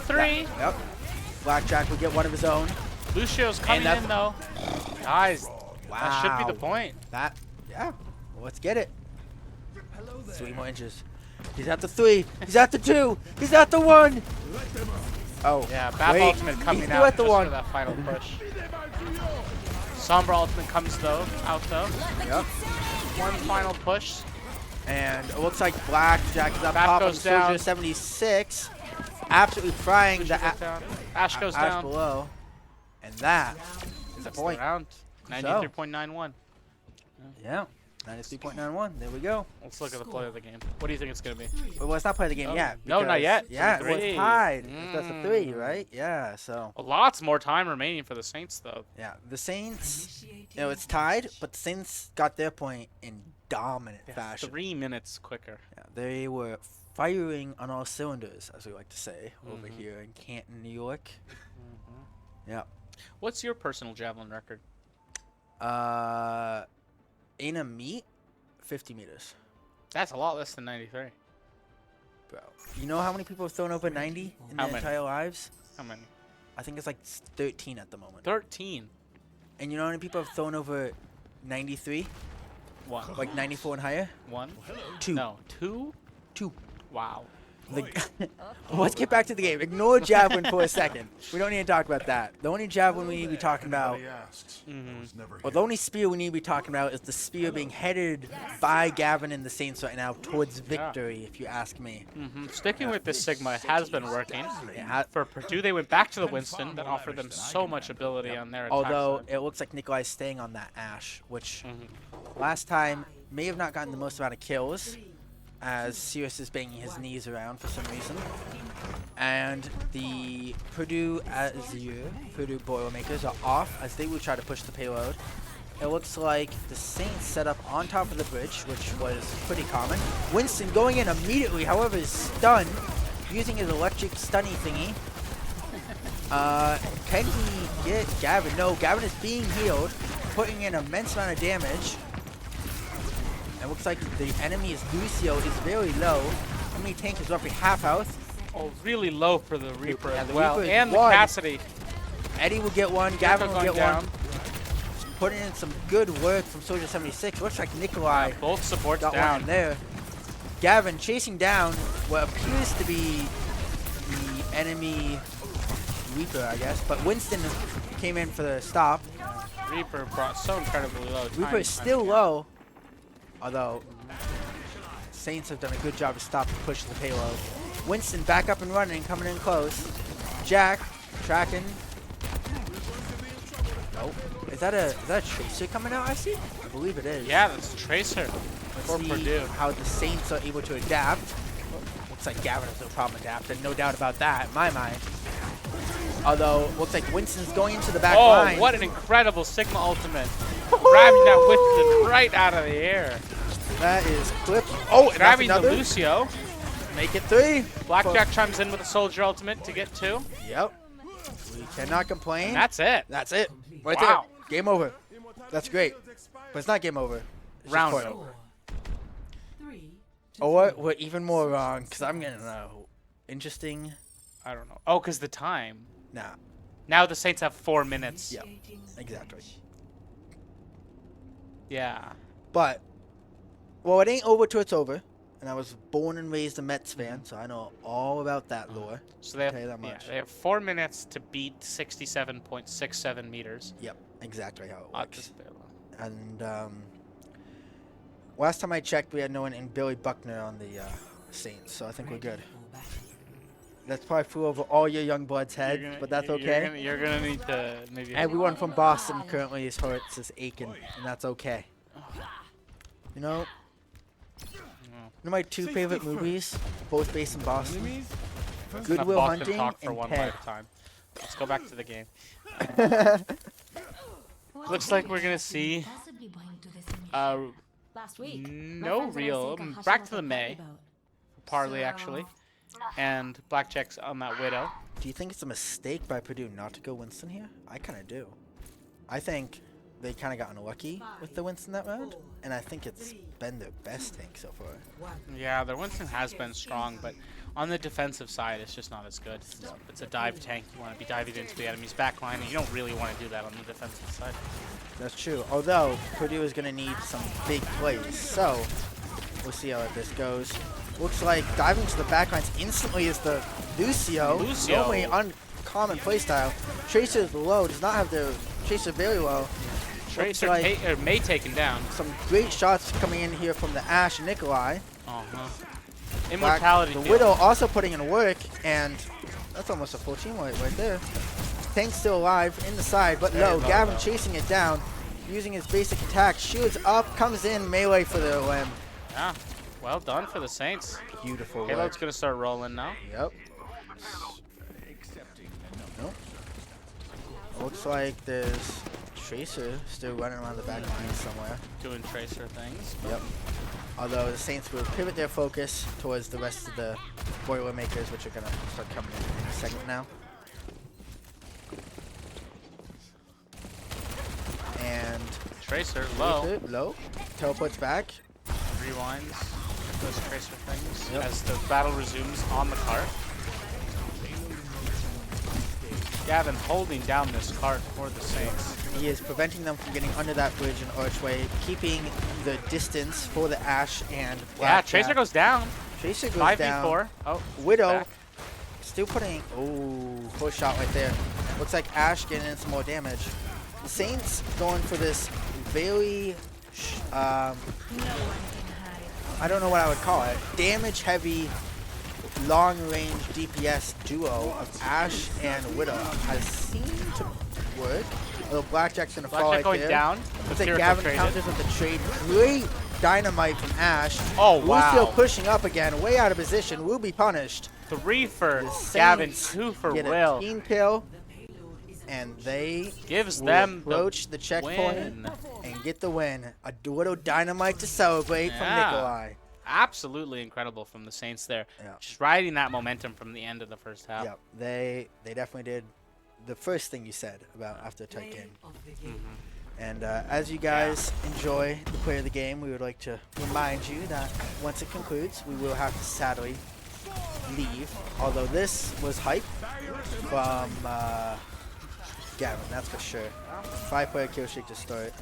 Yep. Blackjack will get one of his own. Lucio's coming in though. Guys, that should be the point. Yeah. Well, let's get it. 3 more inches. He's at the 3. He's at the 2. He's at the 1. Oh. Yeah, Bap ultimate coming out at the just 1. for that final push. Sombra ultimate comes out though. Yep. One final push. And it looks like Blackjack is up Bap top on goes down. Soldier 76. Absolutely frying the Ash goes down. below. And that is a That's point. the round. 93.91. Yeah. 93.91. There we go. Let's look at the play of the game. What do you think it's going to be? Well, it's not playing the game yet. No, not yet. Yeah, it was 3. tied. That's a 3, right? Yeah, so. Well, lots more time remaining for the Saints, though. Yeah, the Saints, it's tied, but the Saints got their point in dominant fashion. 3 minutes quicker. Yeah, they were firing on all cylinders, as we like to say, over here in Canton, New York. Yeah. What's your personal javelin record? In a meet, 50 meters. That's a lot less than 93. Bro, you know how many people have thrown over 90 in their entire lives? How many? I think it's like 13 at the moment. 13. And you know how many people have thrown over 93? 1. Like 94 and higher? 1? 2. No. 2? 2. Wow. Let's get back to the game. Ignore javelin for a second. We don't need to talk about that. The only javelin we need to be talking about, or the only spear we need to be talking about is the spear being headed by Gavin and the Saints right now towards victory, if you ask me. Sticking with this Sigma has been working. For Purdue, they went back to the Winston that offered them so much ability on their attack Although side. it looks like Nikolai is staying on that Ash, which last time may have not gotten the most amount of kills, as Sirius is banging his knees around for some reason. And the Purdue Boilermakers are off as they will try to push the payload. It looks like the Saints set up on top of the bridge, which was pretty common. Winston going in immediately, however, is stunned, using his electric stunny thingy. Can he get Gavin? No, Gavin is being healed, putting in an immense amount of damage. It looks like the enemy's Lucio is very low. Enemy tank is roughly half health. Oh, really low for the Reaper as the well. Reaper is And the one. Cassidy. Eddie will get one. Gavin will get down. one. Putting in some good work from Soldier 76. Looks like Nikolai Both supports got down. one in there. Gavin chasing down what appears to be the enemy Reaper, I guess. But Winston came in for the stop. Reaper brought so incredibly low. Reaper is still low. Although, Saints have done a good job to stop and push the payload. Winston back up and running, coming in close. Jack tracking. Nope. Is that a Tracer coming out, I see? I believe it is. Yeah, that's a Tracer. For Let's see Purdue. how the Saints are able to adapt. Looks like Gavin has no problem adapting. No doubt about that in my mind. Although, looks like Winston's going into the back line. Oh, what an incredible Sigma ultimate. Grabbing that Winston right out of the air. That is clipped. Oh, and Grabbing the that's another. Lucio. Make it 3. Blackjack chimes in with a Soldier ultimate to get 2. Yep. We cannot complain. And that's it. That's it. Right Wow. there. Game over. That's great. But it's not game over. It's Round just over. Or we're even more wrong, because I'm going to know. Interesting. I don't know. Oh, because the time. Nah. Now the Saints have 4 minutes. Yep. Exactly. Yeah. But, well, it ain't over till it's over. And I was born and raised a Mets fan, so I know all about that lore. So they have, Tell you that much. they have 4 minutes to beat 67.67 meters. Yep. Exactly how it At works. this payload. And last time I checked, we had no one in Billy Buckner on the Saints, so I think we're good. That's probably flew over all your young bloods' You're heads, gonna, but that's you're okay. gonna, you're gonna need to maybe. Everyone from Boston currently is hurt, is aching, and that's okay. You know, one of my two favorite movies, both based in Boston, Enough Good Will Boston Hunting talk for and one Peg. lifetime. Let's go back to the game. Looks like we're gonna see uh, Last week, no real back to the May Parley actually, and blackjack's on that Widow. Do you think it's a mistake by Purdue not to go Winston here? I kind of do. I think they kind of got unlucky with the Winston that round, and I think it's been their best tank so far. Yeah, their Winston has been strong, but on the defensive side, it's just not as good. It's a dive tank. You want to be diving into the enemy's backline, and you don't really want to do that on the defensive side. That's true. Although Purdue is going to need some big plays, so we'll see how this goes. Looks like diving to the backlines instantly is the Lucio. Normally uncommon playstyle. Tracer's low, does not have the Tracer very low. Tracer like May taken down. some great shots coming in here from the Ash and Nikolai. Immortality. The Widow also putting in work, and that's almost a full team right there. Tank's still alive in the side, but no, Gavin chasing it down, using his basic attack, shields up, comes in melee for the limb. Yeah, well done for the Saints. Beautiful work. Halo's gonna start rolling now. Yep. Nope. Looks like there's Tracer still running around the back line somewhere. Doing Tracer things. Yep. Although the Saints will pivot their focus towards the rest of the Boilermakers, which are going to start coming in a second now. And Tracer low. Low. Teleports back. Rewinds. Those Tracer things. Yep. As the battle resumes on the cart. Gavin holding down this cart for the Saints. He is preventing them from getting under that bridge and archway, keeping the distance for the Ash and Yeah, Tracer goes down. Tracer goes down. 5v4. Oh, Widow back. still putting, push shot right there. Looks like Ash getting in some more damage. The Saints going for this very, I don't know what I would call it, damage heavy, long range DPS duo of Ash and Widow has seemed to work. Although Blackjack's gonna fall right going there. down. Looks like Gavin counters with the trade. Great dynamite from Ash. Oh, wow. Lucio pushing up again, way out of position, will be punished. 3 for The Gavin, Saints 2 for get Will. a team kill, and they Gives will them approach the checkpoint win. and get the win. A little dynamite to celebrate from Yeah. Nikolai. Absolutely incredible from the Saints there. Yeah. Just riding that momentum from the end of the first half. Yep, they definitely did the first thing you said about after a tight game. And as you guys enjoy the play of the game, we would like to remind you that once it concludes, we will have to sadly leave. Although this was hype from Gavin, that's for sure. 5-player kill streak to start.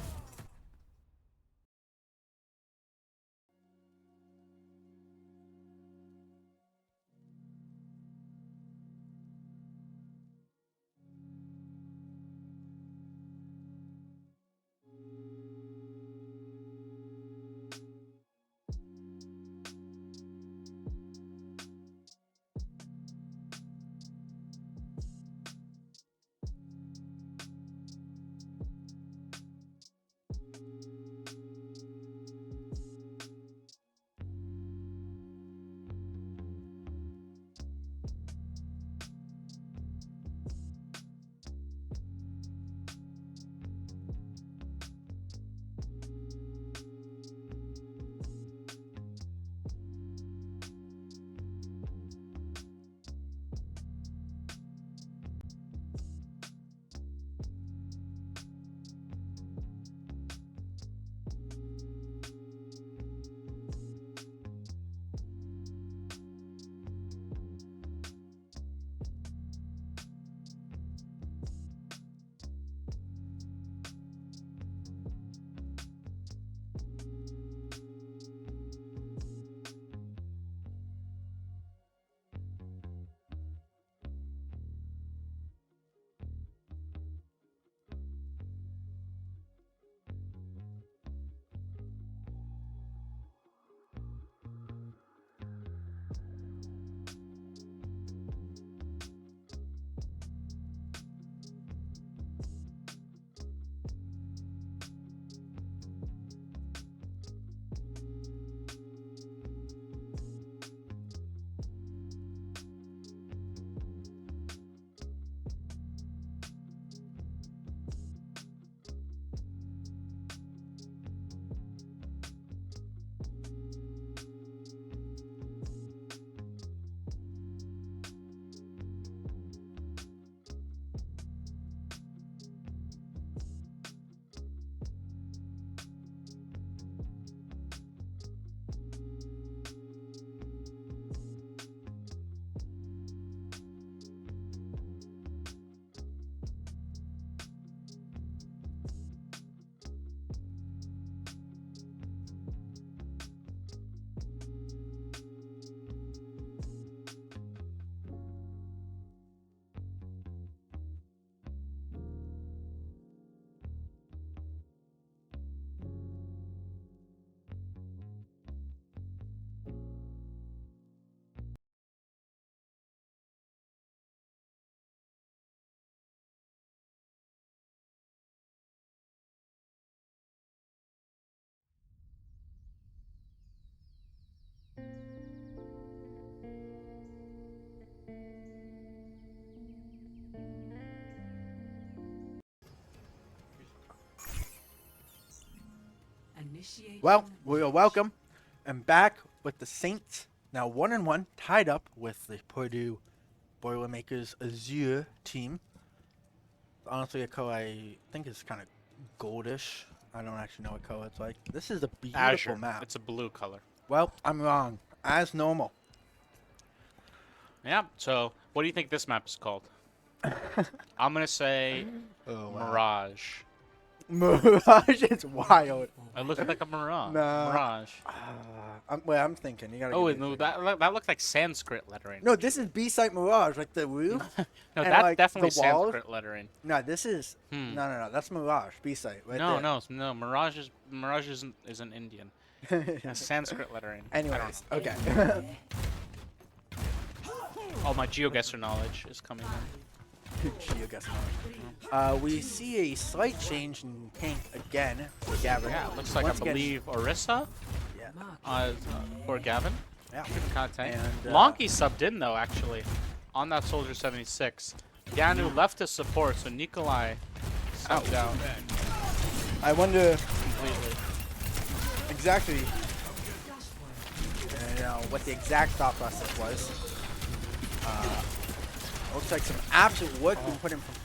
Well, we are welcome and back with the Saints. Now 1-1, tied up with the Purdue Boilermakers Azure team. Honestly, a color I think is kind of goldish. I don't actually know what color it's like. This is a beautiful Azure. map. It's a blue color. Well, I'm wrong. As normal. Yeah. So, what do you think this map is called? I'm gonna say Mirage. Mirage is wild. It looks like a mirage. Nah. Mirage. I'm thinking. You gotta. Oh, give me a no, second. that looked like Sanskrit lettering. No, this is B-site Mirage, like the roof. No, and, that's like, definitely the walls. Sanskrit lettering. No, this is. No. That's Mirage, B-site, right No, there. no. Mirage isn't Indian. That's Sanskrit lettering. Anyways, okay. Oh, my GeoGuessr knowledge is coming in. GeoGuessr we see a slight change in tank again for Gavin. Yeah, it looks like Once I again- believe Orisa Yeah. for Gavin. Yeah. Kind of tank. And, Lonky subbed in though, actually, on that Soldier 76. Ganu left to support, so Nikolai subbed out I wonder completely. exactly what the exact thought process was. Looks like some absolute work being put in from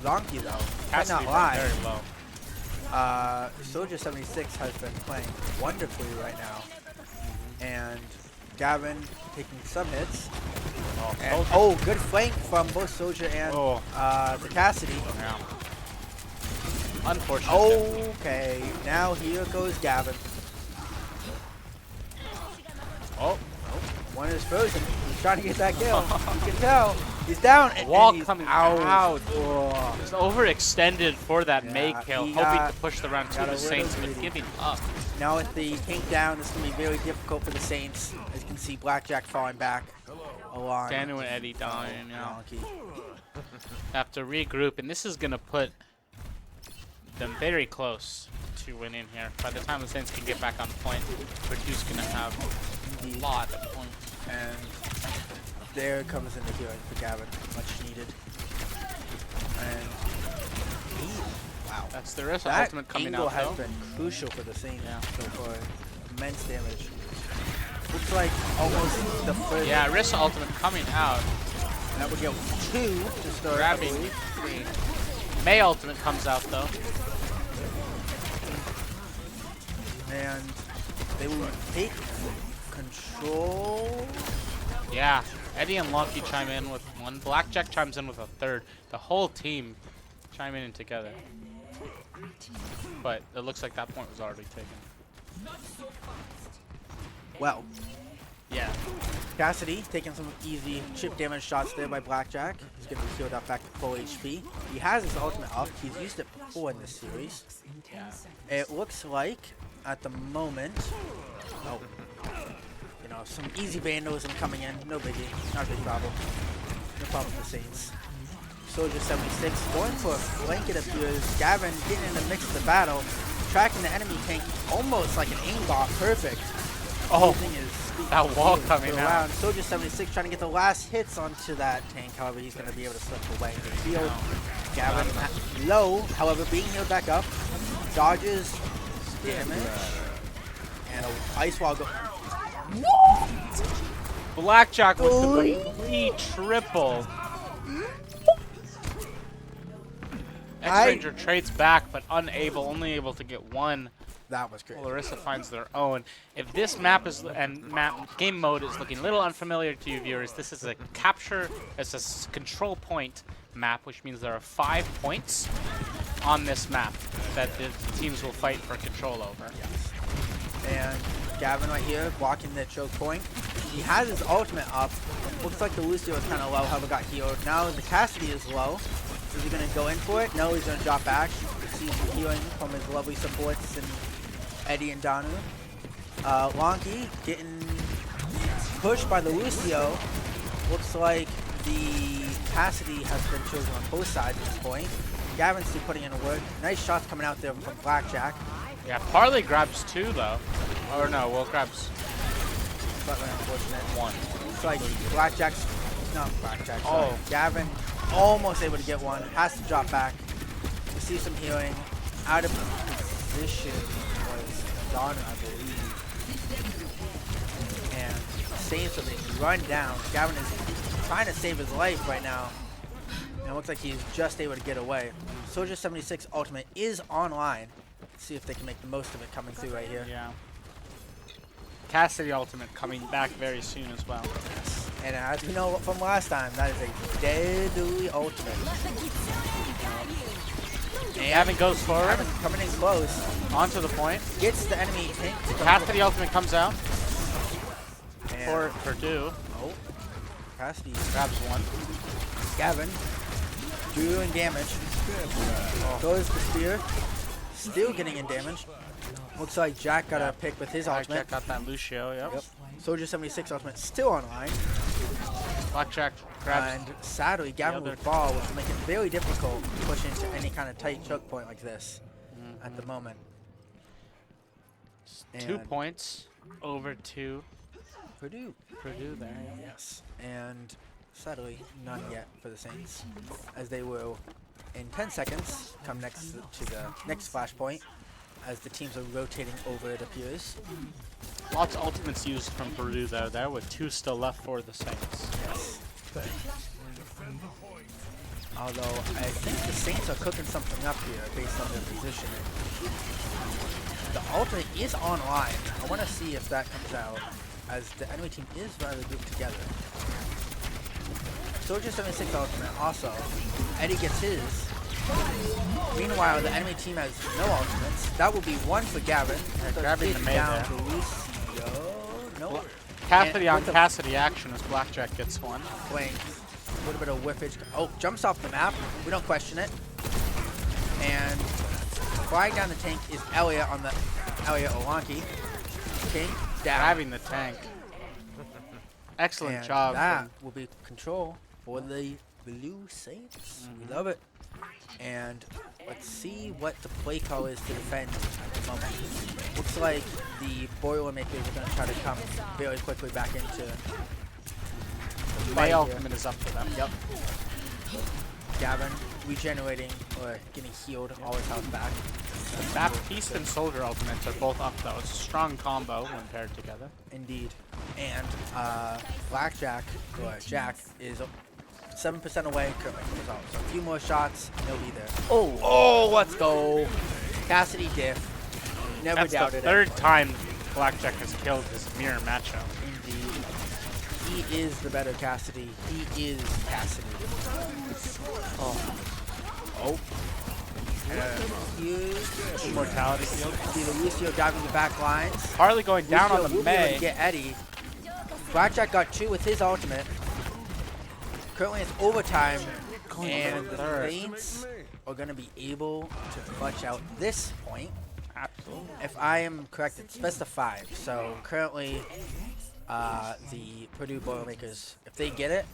Donkey though. Might Cassidy not went lie. very low. Soldier 76 has been playing wonderfully right now. And Gavin taking some hits. And, good flank from both Soldier and the Cassidy. Yeah. Unfortunate. Okay, now here goes Gavin. Oh, One is frozen. He's trying to get that kill. You can tell. He's down. And wall he's coming out. out. Oh. Just overextended for that May Yeah, kill, he hoping got- to push the round to got a the little Saints, but greedy. giving up. Now with the tank down, it's going to be very difficult for the Saints. As you can see, Blackjack falling back along. Daniel and Eddie dying, you know. Donkey. Have to regroup, and this is going to put them very close to winning here. By the time the Saints can get back on point, Purdue's going to have a lot of points. And there comes in the healing for Gavin. Much needed. And wow. That's the risk. That Ultimate coming angle out, has though. been crucial for the Saints Yeah. so far. Immense damage. Looks like almost the first. Yeah, Rissa Ultimate coming out. That would get 2 to start. I Grabbing believe. 3. May Ultimate comes out, though. And they will take control. Yeah, Eddie and Lucky chime in with one. Blackjack chimes in with a third. The whole team chiming in together. But it looks like that point was already taken. Well, Yeah. Cassidy taking some easy chip damage shots there by Blackjack. He's going to be healed up back to full HP. He has his ultimate up. He's used it before in this series. Yeah. It looks like at the moment, some easy vandalism coming in. No biggie. Not a big problem. No problem for Saints. Soldier 76 going for a flank, it appears. Gavin getting in the mix of the battle. Tracking the enemy tank almost like an aimbot. Perfect. Oh, Using his speed that wall to coming go out. around. Soldier 76 trying to get the last hits onto that tank. However, he's going to be able to slip away in the field. Gavin low, however, being healed back up. Dodges damage. And an ice wall go. Blackjack with the complete triple. X-Ranger trades back, but only able to get one. That was great. Larissa finds their own. If this map is game mode is looking a little unfamiliar to you viewers, this is a control point map, which means there are 5 points on this map that the teams will fight for control over. Yes. And Gavin right here blocking the choke point. He has his ultimate up. Looks like the Lucio is kind of low, however got healed. Now the Cassidy is low. Is he going to go in for it? No, he's going to drop back. See some healing from his lovely supports and Eddie and Danu. Lonky getting pushed by the Lucio. Looks like the Cassidy has been chosen on both sides at this point. Gavin's still putting in work. Nice shots coming out there from Blackjack. Yeah, Parley grabs 2 though. Or no, Will grabs Slightly unfortunate. 1. It's like Blackjack's, not Blackjack, sorry. Oh. Gavin almost able to get one. Has to drop back. We see some healing. Out of position was Donner, I believe. And Saints are being run down. Gavin is trying to save his life right now. And it looks like he's just able to get away. Soldier 76 ultimate is online. Let's see if they can make the most of it coming through right here. Yeah. Cassidy ultimate coming back very soon as well. And as we know from last time, that is a deadly ultimate. And Gavin goes forward. Gavin coming in close. Onto the point. Gets the enemy tank. Cassidy ultimate comes out And for Purdue. oh, Cassidy Grabs one. Gavin doing damage. Goes the spear. Still getting in damage. Looks like Jack got a pick with his ultimate. Jack got that Lucio, yep. Soldier 76 ultimate still online. Blackjack grabs. And sadly, Gavin with ball, which will make it very difficult to push into any kind of tight choke point like this at the moment. 2 And points over to Purdue. Purdue there. Yeah. Yes. And sadly, none yet for the Saints, as they will, in 10 seconds, come next to the next flashpoint, as the teams are rotating over, it appears. Lots of ultimates used from Purdue though there, with 2 still left for the Saints. Yes. Although, I think the Saints are cooking something up here based on their positioning. The ultimate is online. I want to see if that comes out, as the enemy team is rather grouped together. Soldier 76 ultimate also. Eddie gets his. Meanwhile, the enemy team has no ultimates. That will be one for Gavin. Grabbing the maid down there. to Lucio. Nope. Cassidy And on with the Cassidy action as Blackjack gets one. Flank. A little bit of whiffage. Oh, jumps off the map. We don't question it. And flying down the tank is Elliot on the Elliot Olanki. King down. Grabbing the tank. Excellent And job. that will be control for the Blue Saints. We love it. And let's see what the play call is to defend at the moment. Looks like the Boilermakers are going to try to come very quickly back into the May fight here. ultimate is up for them. Yep. Gavin regenerating or getting healed, all his health back. Baptiste and Soldier ultimates are both up though. It's a strong combo when paired together. Indeed. And Blackjack, or Jack, is 7% away currently from result. So a few more shots, and he'll be there. Oh, let's go. Cassidy diff. Never That's the doubted it. third time Blackjack has killed his mirror matchup. Indeed. He is the better Cassidy. He is Cassidy. Oh. Huge. Immortality field. See the Lucio diving the back lines. Harley going down Lucio on the will be able to May. get Eddie. Blackjack got 2 with his ultimate. Currently it's overtime, and the third. Saints are going to be able to clutch out this point. Absolutely. If I am correct, it's best of 5. So currently, the Purdue Boilermakers, if they get it,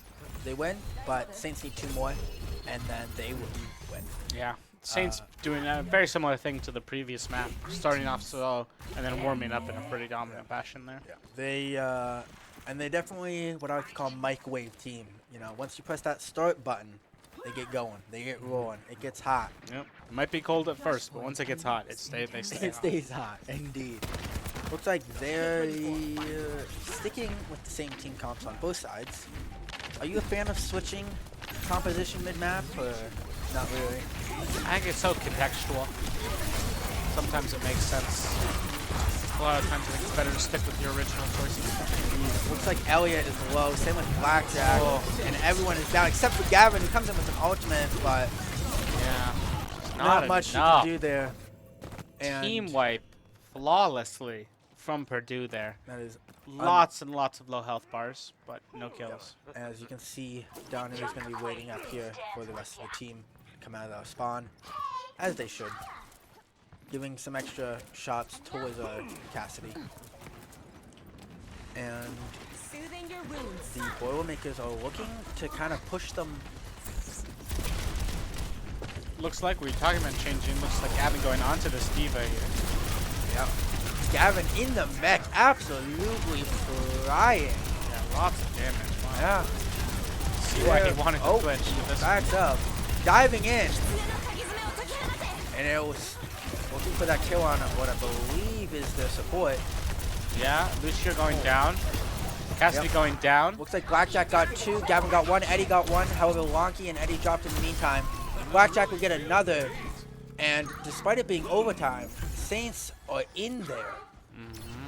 they win. But Saints need 2 more, and then they will win. Yeah. Saints doing a very similar thing to the previous map, starting off slow and then warming up in a pretty dominant fashion there. Yeah. They definitely what I would call microwave team. You know, once you press that start button, they get going, they get rolling, it gets hot. Yep. It might be cold at first, but once it gets hot, they stay It hot. stays hot, indeed. Looks like they're sticking with the same team comps on both sides. Are you a fan of switching composition mid-map, or not really? I think it's so contextual. Sometimes it makes sense. A lot of times I think it's better to stick with your original choices. Looks like Elliot is low, same with Blackjack, and everyone is down except for Gavin, who comes in with an ultimate, but Yeah. not much you can do there. And Team wipe flawlessly from Purdue there. that is, Lots and lots of low health bars, but no kills. as you can see, down here is going to be waiting up here for the rest of the team to come out of their spawn, as they should. Giving some extra shots towards Cassidy. And the Boilermakers are looking to kind of push them. Looks like we're talking about changing. Looks like Gavin going on to this Diva here. Yep. Gavin in the mech, absolutely flying. Yeah, lots of damage. Wow. Yeah. See why he wanted to switch to this. Backs up. Diving in. And it was Looking for that kill on what I believe is their support. Yeah, Lucio going down. Cassidy going down. Looks like Blackjack got 2, Gavin got 1, Eddie got 1. However, Lonky and Eddie dropped in the meantime. Blackjack will get another, and despite it being overtime, Saints are in there.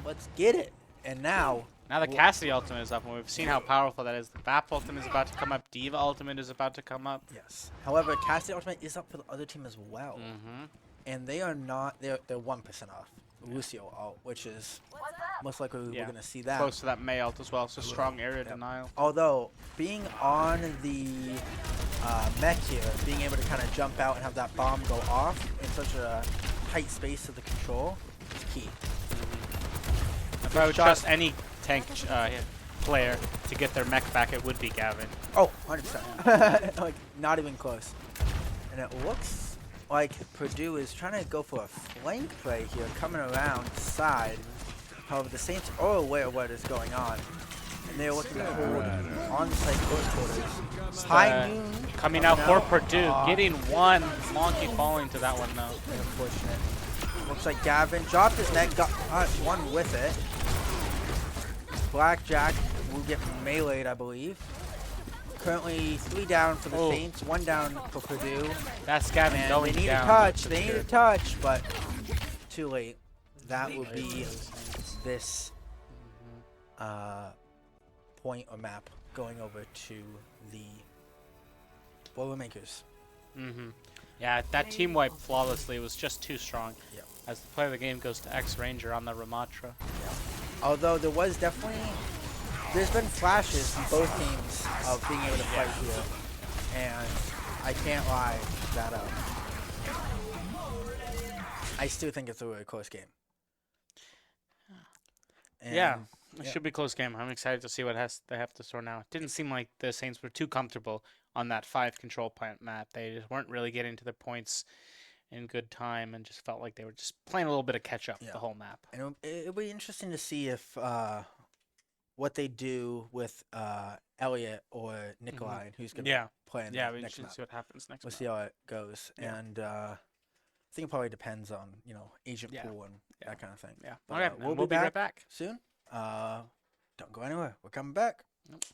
Let's get it. And now the Cassidy ultimate is up, and we've seen how powerful that is. The BAP ultimate is about to come up. Diva ultimate is about to come up. yes. However, Cassidy ultimate is up for the other team as well, and they are not. They're 1% off. Lucio ult, which is most likely we're gonna see that. Close to that May ult as well. So strong area denial. Although being on the mech here, being able to kind of jump out and have that bomb go off in such a tight space of the control is key. If I would trust any tank player to get their mech back, it would be Gavin. Oh, 100%. Like, not even close. And it looks like Purdue is trying to go for a flank play here, coming around side. However, the Saints are aware of what is going on, and they're looking to hold on-site close quarters. High noon coming out for Purdue, getting one. Monkey falling to that one though. Unfortunate. Looks like Gavin dropped his neck, got one with it. Blackjack will get meleeed, I believe. Currently 3 down for the Saints, 1 down for Purdue. That's Gavin going They need down. a touch. They need a touch, but too late. That will be this point or map going over to the Boilermakers. Yeah, that team wiped flawlessly. It was just too strong. Yep. As the play of the game goes to X Ranger on the Ramatra. Although there was definitely, there's been flashes in both teams of being able to fight here, and I can't lie that I still think it's a really close game. And Yeah, it should be a close game. I'm excited to see what they have to store now. It didn't seem like the Saints were too comfortable on that 5 control point map. They just weren't really getting to their points in good time, and just felt like they were just playing a little bit of catch up the whole map. And it'll be interesting to see if what they do with Elliot or Nikolai, who's going to play in Yeah, the we next should map. see what happens next. We'll map. see how it goes, and I think it probably depends on agent pool and that kind of thing. Yeah. But, Okay, we'll be right back soon. Don't go anywhere. We're coming back. Nope.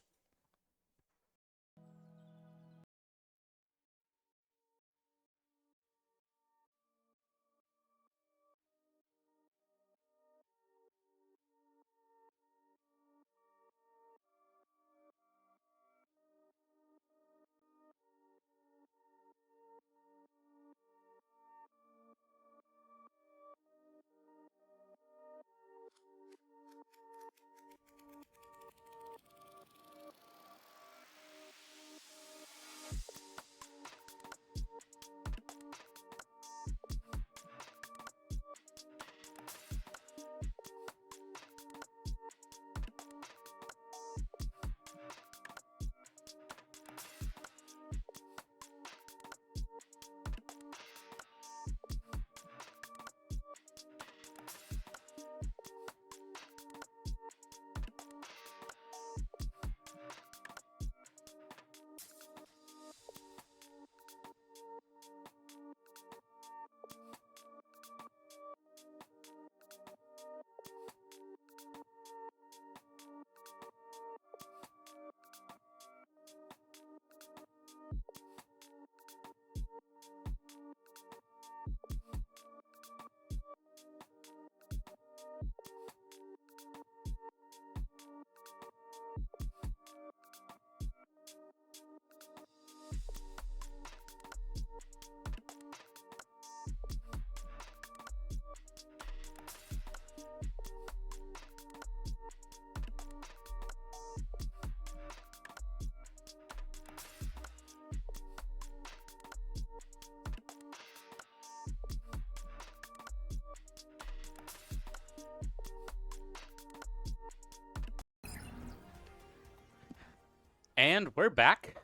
And we're back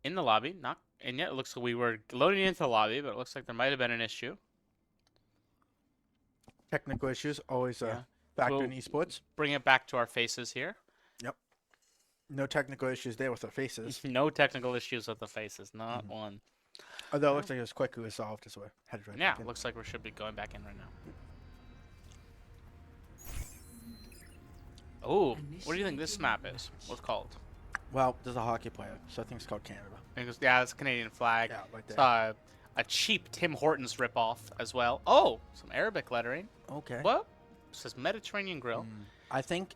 in the lobby. And yet it looks like we were loading into the lobby, but it looks like there might have been an issue. Technical issues always a factor in esports. Bring it back to our faces here. Yep. No technical issues there with our faces. No technical issues with the faces, not one. Although it looks like it was quickly resolved as we're headed right Yeah, back in. looks like we should be going back in right now. Oh, what do you think this map is? What's it called? Well, there's a hockey player, so I think it's called Canada. I think yeah, it's a Canadian flag. Yeah, right It's there. a cheap Tim Hortons ripoff as well. Oh, some Arabic lettering. Okay. What? It says Mediterranean Grill. I think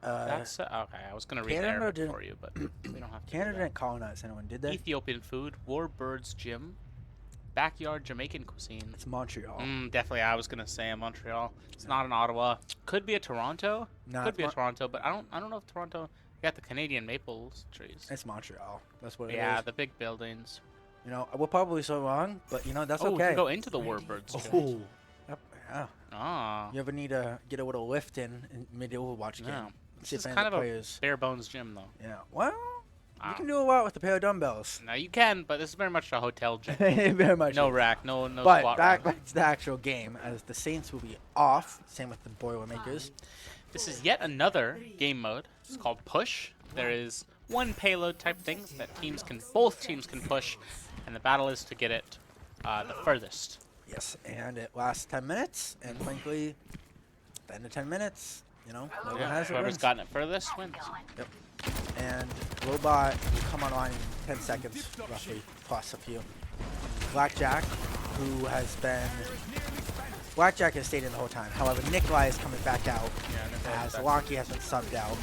That's okay. I was gonna read the Canada Arabic didn't- for you, but we don't have to. Canada do that. didn't colonize anyone, did they? Ethiopian food, Warbirds Gym, backyard Jamaican cuisine. It's Montreal. Definitely, I was gonna say Montreal. It's not in Ottawa. Could be a Toronto. No, Could be a Toronto, but I don't know if Toronto. You got the Canadian maple trees. It's Montreal. That's what it Yeah, is. the big buildings. You know, we're probably so wrong, but you know that's Oh, we okay. can go into the Warbirds Gym. Oh, yep, yeah. Ah, You ever need to get a little lift in mid Overwatch game? yeah. See This if is any kind of of the a players. bare bones gym, though. Yeah. Well, you Wow. can do a lot with a pair of dumbbells. Now you can, but this is very much a hotel gym. Very much. No is. rack, no But squat back rack. to the actual game, as the Saints will be off. Same with the Boilermakers. This is yet another game mode. It's called Push. There is one payload type thing that both teams can push, and the battle is to get it the furthest. Yes, and it lasts 10 minutes, and frankly, at the end of 10 minutes, you know, no one has it Whoever's wins. gotten it furthest wins. Yep. And Robot will come online in 10 seconds, roughly, plus a few. Blackjack, who has been... Blackjack has stayed in the whole time. However, Nikolai is coming back out, as Locky has been subbed out.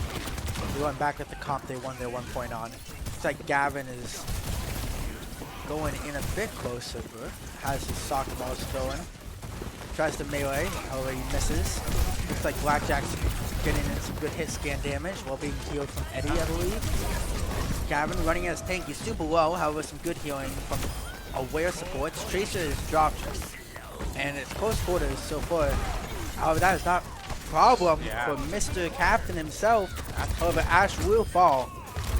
They went back with the comp they won their 1 point on. Looks like Gavin is going in a bit closer, has his soccer balls going. Tries to melee, however he misses. Looks like Blackjack's getting in some good hit scan damage while being healed from Eddie, I believe. Gavin running as tank, he's super low, however some good healing from aware supports. Tracer is dropped, and it's close quarters so far. However, that is not a problem for Mr. Captain himself. However, Ash will fall.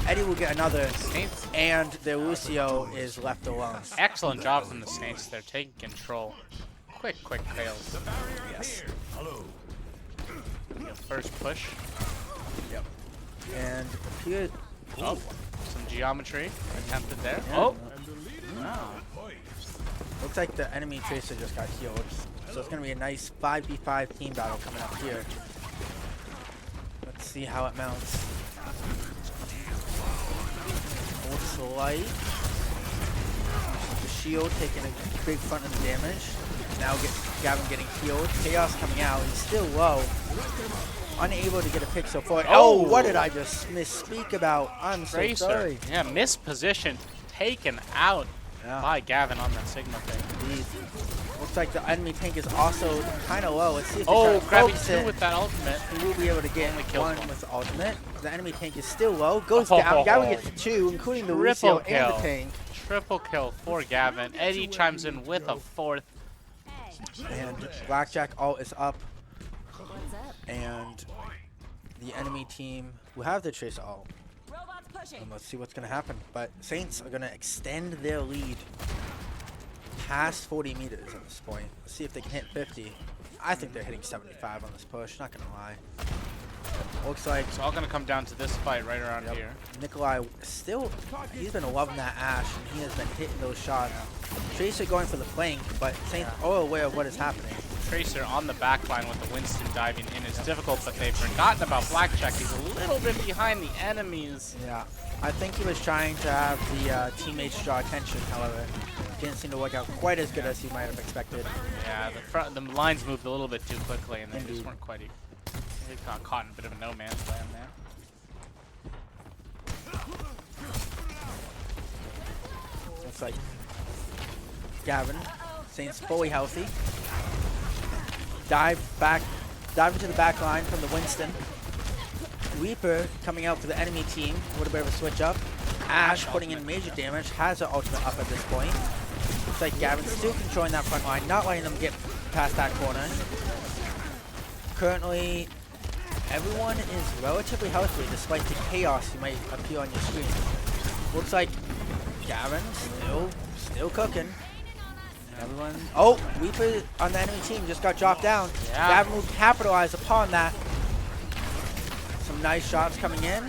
Eddie will get another, Saints. and their Lucio is left alone. Excellent job from the Saints. They're taking control. Quick fails. Yes. First push. Yep. And appeared. Oh, some geometry attempted there. Yeah. Oh. Looks like the enemy Tracer just got healed. So it's going to be a nice 5v5 team battle coming up here. Let's see how it mounts. Looks like the shield taking a big front of the damage. Now Gavin getting healed. Chaos coming out. He's still low. Unable to get a pick so far. Oh, what did I just misspeak about? I'm so Tracer. sorry. Yeah, mispositioned. Taken out by Gavin on that Sigma thing. Indeed. Looks like the enemy tank is also kind of low. Let's see if they Oh, try to grabbing focus two it. with that ultimate. He will be able to get killed one one. with the ultimate. The enemy tank is still low. Goes Oh, down. Gavin gets two, including the Lucio Triple and the kill. tank. Triple kill for Gavin. Eddie chimes in with a fourth. And Blackjack ult is up. And the enemy team will have the Tracer ult. And let's see what's going to happen. But Saints are going to extend their lead past 40 meters at this point. Let's see if they can hit 50. I think they're hitting 75 on this push, not going to lie. Looks like It's all going to come down to this fight right around Yep. here. Nikolai still, he's been loving that Ash, and he has been hitting those shots. Tracer going for the flank, but Saints are aware of what is happening. Tracer on the back line with the Winston diving in is difficult, but they've forgotten about Blackjack. He's a little bit behind the enemies. Yeah, I think he was trying to have the teammates draw attention, however. Didn't seem to work out quite as good as he might have expected. Yeah, the lines moved a little bit too quickly, and they just weren't quite. They got caught in a bit of a no man's land there. Looks like Gavin, Saints fully healthy. Dive into the back line from the Winston. Reaper coming out for the enemy team. A little bit of a switch up. Ash putting in major damage. Has her ultimate up at this point. Looks like Gavin's still controlling that front line, not letting them get past that corner. Currently, everyone is relatively healthy despite the chaos you might appear on your screen. Looks like Gavin still cooking. Everyone. Oh, Reaper on the enemy team just got dropped down. Yeah. Gavin will capitalize upon that. Some nice shots coming in,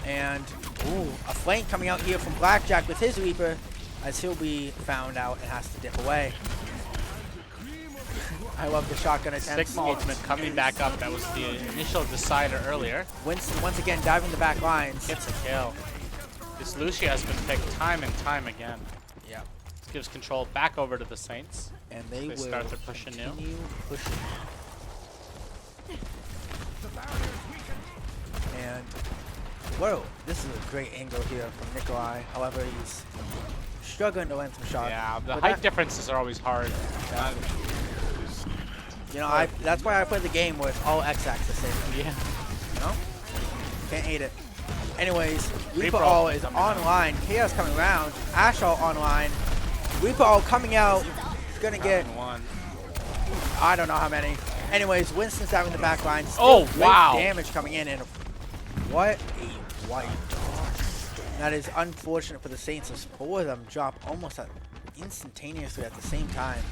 and ooh, a flank coming out here from Blackjack with his Reaper. as he'll be found out and has to dip away. I love the shotgun attempts. Sigma ultimate coming back up. That was the initial decider earlier. Winston once again diving the back lines. Gets a kill. This Lucia has been picked time and time again. Yeah. This gives control back over to the Saints. And they will start their push anew. continue pushing. And whoa, this is a great angle here from Nikolai. However, he's struggling to land some shots. Yeah, the But height differences are always hard. Yeah. You know, that's why I play the game where it's all x-axis. Yeah. You know? Can't hate it. Anyways, Reaper All is online. Chaos coming around. Ash All online. Reaper All coming out. He's gonna get, one. I don't know how many. Anyways, Winston's having the back line. Oh, Great wow. damage coming in. And what a white. That is unfortunate for the Saints as four of them drop almost instantaneously at the same time.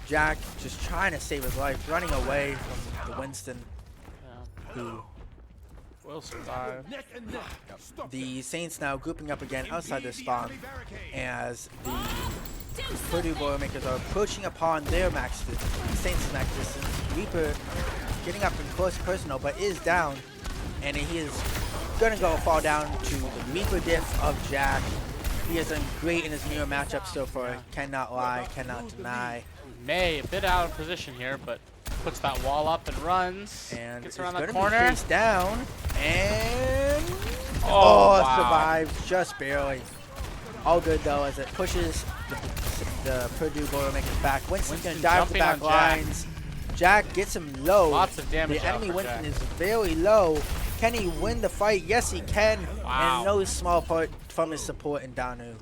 Jack just trying to save his life, running away from the Winston, who will survive. the Saints now grouping up again outside their spawn as the Purdue Boilermakers are approaching upon their max distance, the Saints' max distance. Reaper getting up in close personal, but is down, and he is gonna fall down to the Reaper diff of Jack. He has done great in his mirror matchup so far. Cannot lie, cannot deny. May a bit out of position here, but puts that wall up and runs. And gets it's around the gonna corner. be chased down, and Wow. survived just barely. All good though, as it pushes the Purdue Boilermakers back. Winston's gonna dive the jumping back on Jack. lines. Jack gets him low. Lots of damage The out enemy for Winston Jack. is very low. Can he win the fight? Yes, he can. Wow. And no small part from his support in Danu.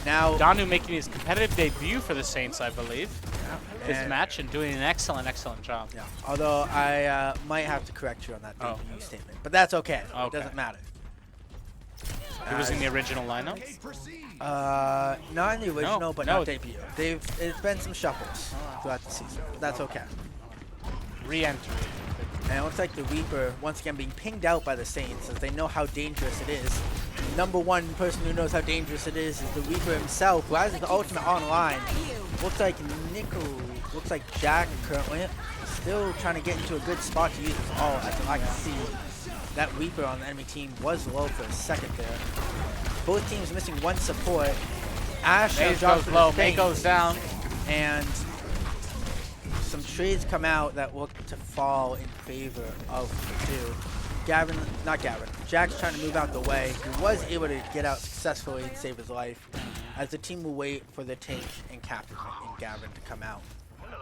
Now, Danu making his competitive debut for the Saints, I believe. His and- match and doing an excellent job. yeah, although I might have to correct you on that Oh. debut statement, but that's okay. It Okay. doesn't matter. He was in the original lineup. Not in the original, but no. not debut. It's been some shuffles throughout the season. But that's okay. Re-entry. And it looks like the Reaper once again being pinged out by the Saints as they know how dangerous it is. Number one person who knows how dangerous it is the Reaper himself, who has his ultimate online. Looks like Jack currently still trying to get into a good spot to use his ult. As I can see, that Reaper on the enemy team was low for a second there. Both teams missing one support. Ash Maze drops goes for low, the May Saints, goes down. and some trades come out that look to fall in favor of Purdue. Jack's trying to move out the way. He was able to get out successfully and save his life, as the team will wait for the tank and captain and Gavin to come out.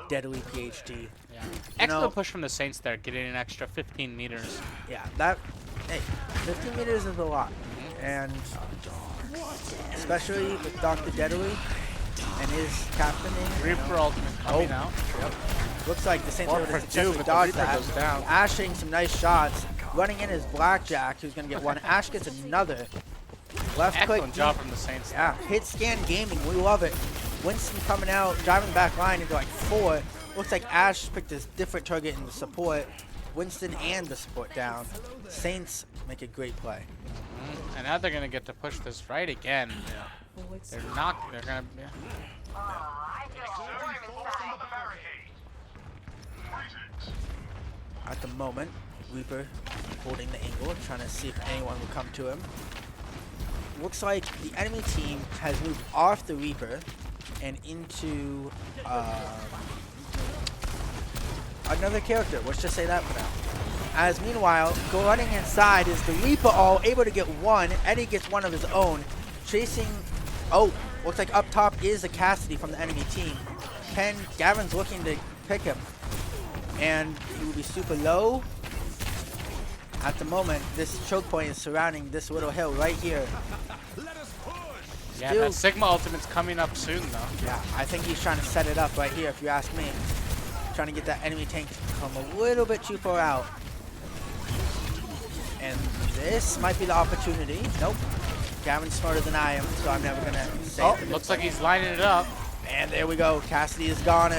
Deadly PhD. Yeah. You Excellent know- push from the Saints there, getting an extra 15 meters. Yeah, hey, 15 meters is a lot. And especially with Dr. Deadly and his captaining. Reaper ultimate coming out. Looks like the Saints Or are able to Purdue, successfully but the dodge Reaper that. goes down. Ash hitting some nice shots. Running in is Blackjack, who's going to get one. Ash gets another. Left click. Excellent job from the Saints. Yeah, hit scan gaming. We love it. Winston coming out, driving the back line into like 4. Looks like Ash picked a different target in the support. Winston and the support down. Saints make a great play. And now they're going to get to push this right again. They're going to... At the moment, Reaper holding the angle, trying to see if anyone will come to him. Looks like the enemy team has moved off the Reaper and into another character. Let's just say that for now. As meanwhile, go running inside is the Reaper, all able to get one. Eddie gets one of his own. Chasing, looks like up top is the Cassidy from the enemy team. Gavin's looking to pick him. And he will be super low. At the moment, this choke point is surrounding this little hill right here. Yeah, Still- that Sigma ultimate's coming up soon, though. Yeah, I think he's trying to set it up right here, if you ask me. Trying to get that enemy tank to come a little bit too far out. And this might be the opportunity. Nope. Gavin's smarter than I am, so I'm never going to say it. Looks like he's lining it up. And there we go. Cassidy is gone.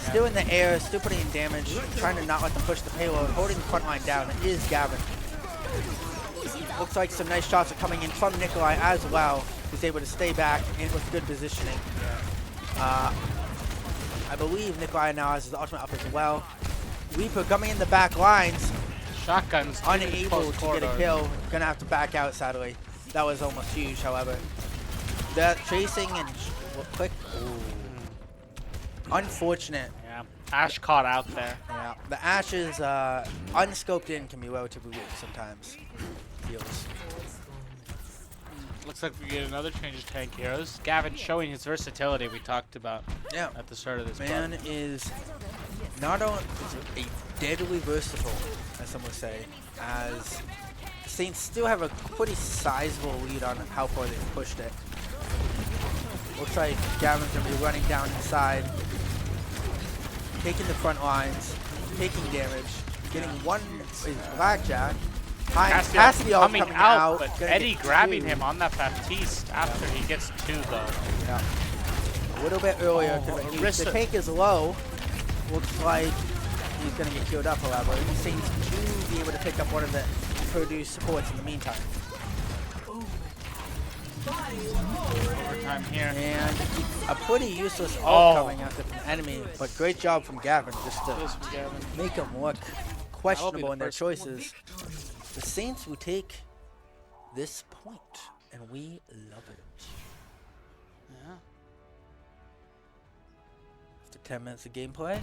Still in the air, still putting in damage. Trying to not let them push the payload. Holding the front line down is Gavin. Looks like some nice shots are coming in from Nikolai as well. He's able to stay back in with good positioning. I believe Nikolai now has his ultimate up as well. Reaper coming in the back lines, Shotguns. unable to get a kill. Gonna have to back out, sadly. That was almost huge, however. That chasing and quick. Unfortunate. Yeah. Ash caught out there. Yeah. The Ashes unscoped in can be relatively weak sometimes. Feels. Looks like we get another change of tank heroes. Gavin showing his versatility we talked about at the start of this Man part. is not only a deadly versatile, as some would say, as Saints still have a pretty sizable lead on how far they've pushed it. Looks like Gavin's going to be running down inside, taking the front lines, taking damage, getting one is Blackjack. Castiel coming out, but gonna Eddie get grabbing two. him on that Baptiste after he gets 2 though. Yeah. A little bit earlier, because the tank is low. Looks like he's going to get killed up, however. He seems to be able to pick up one of the Purdue supports in the meantime. Overtime here. And a pretty useless ult coming after from enemy, but great job from Gavin just to make them look questionable in their choices. The Saints will take this point, and we love it. Yeah. After 10 minutes of gameplay,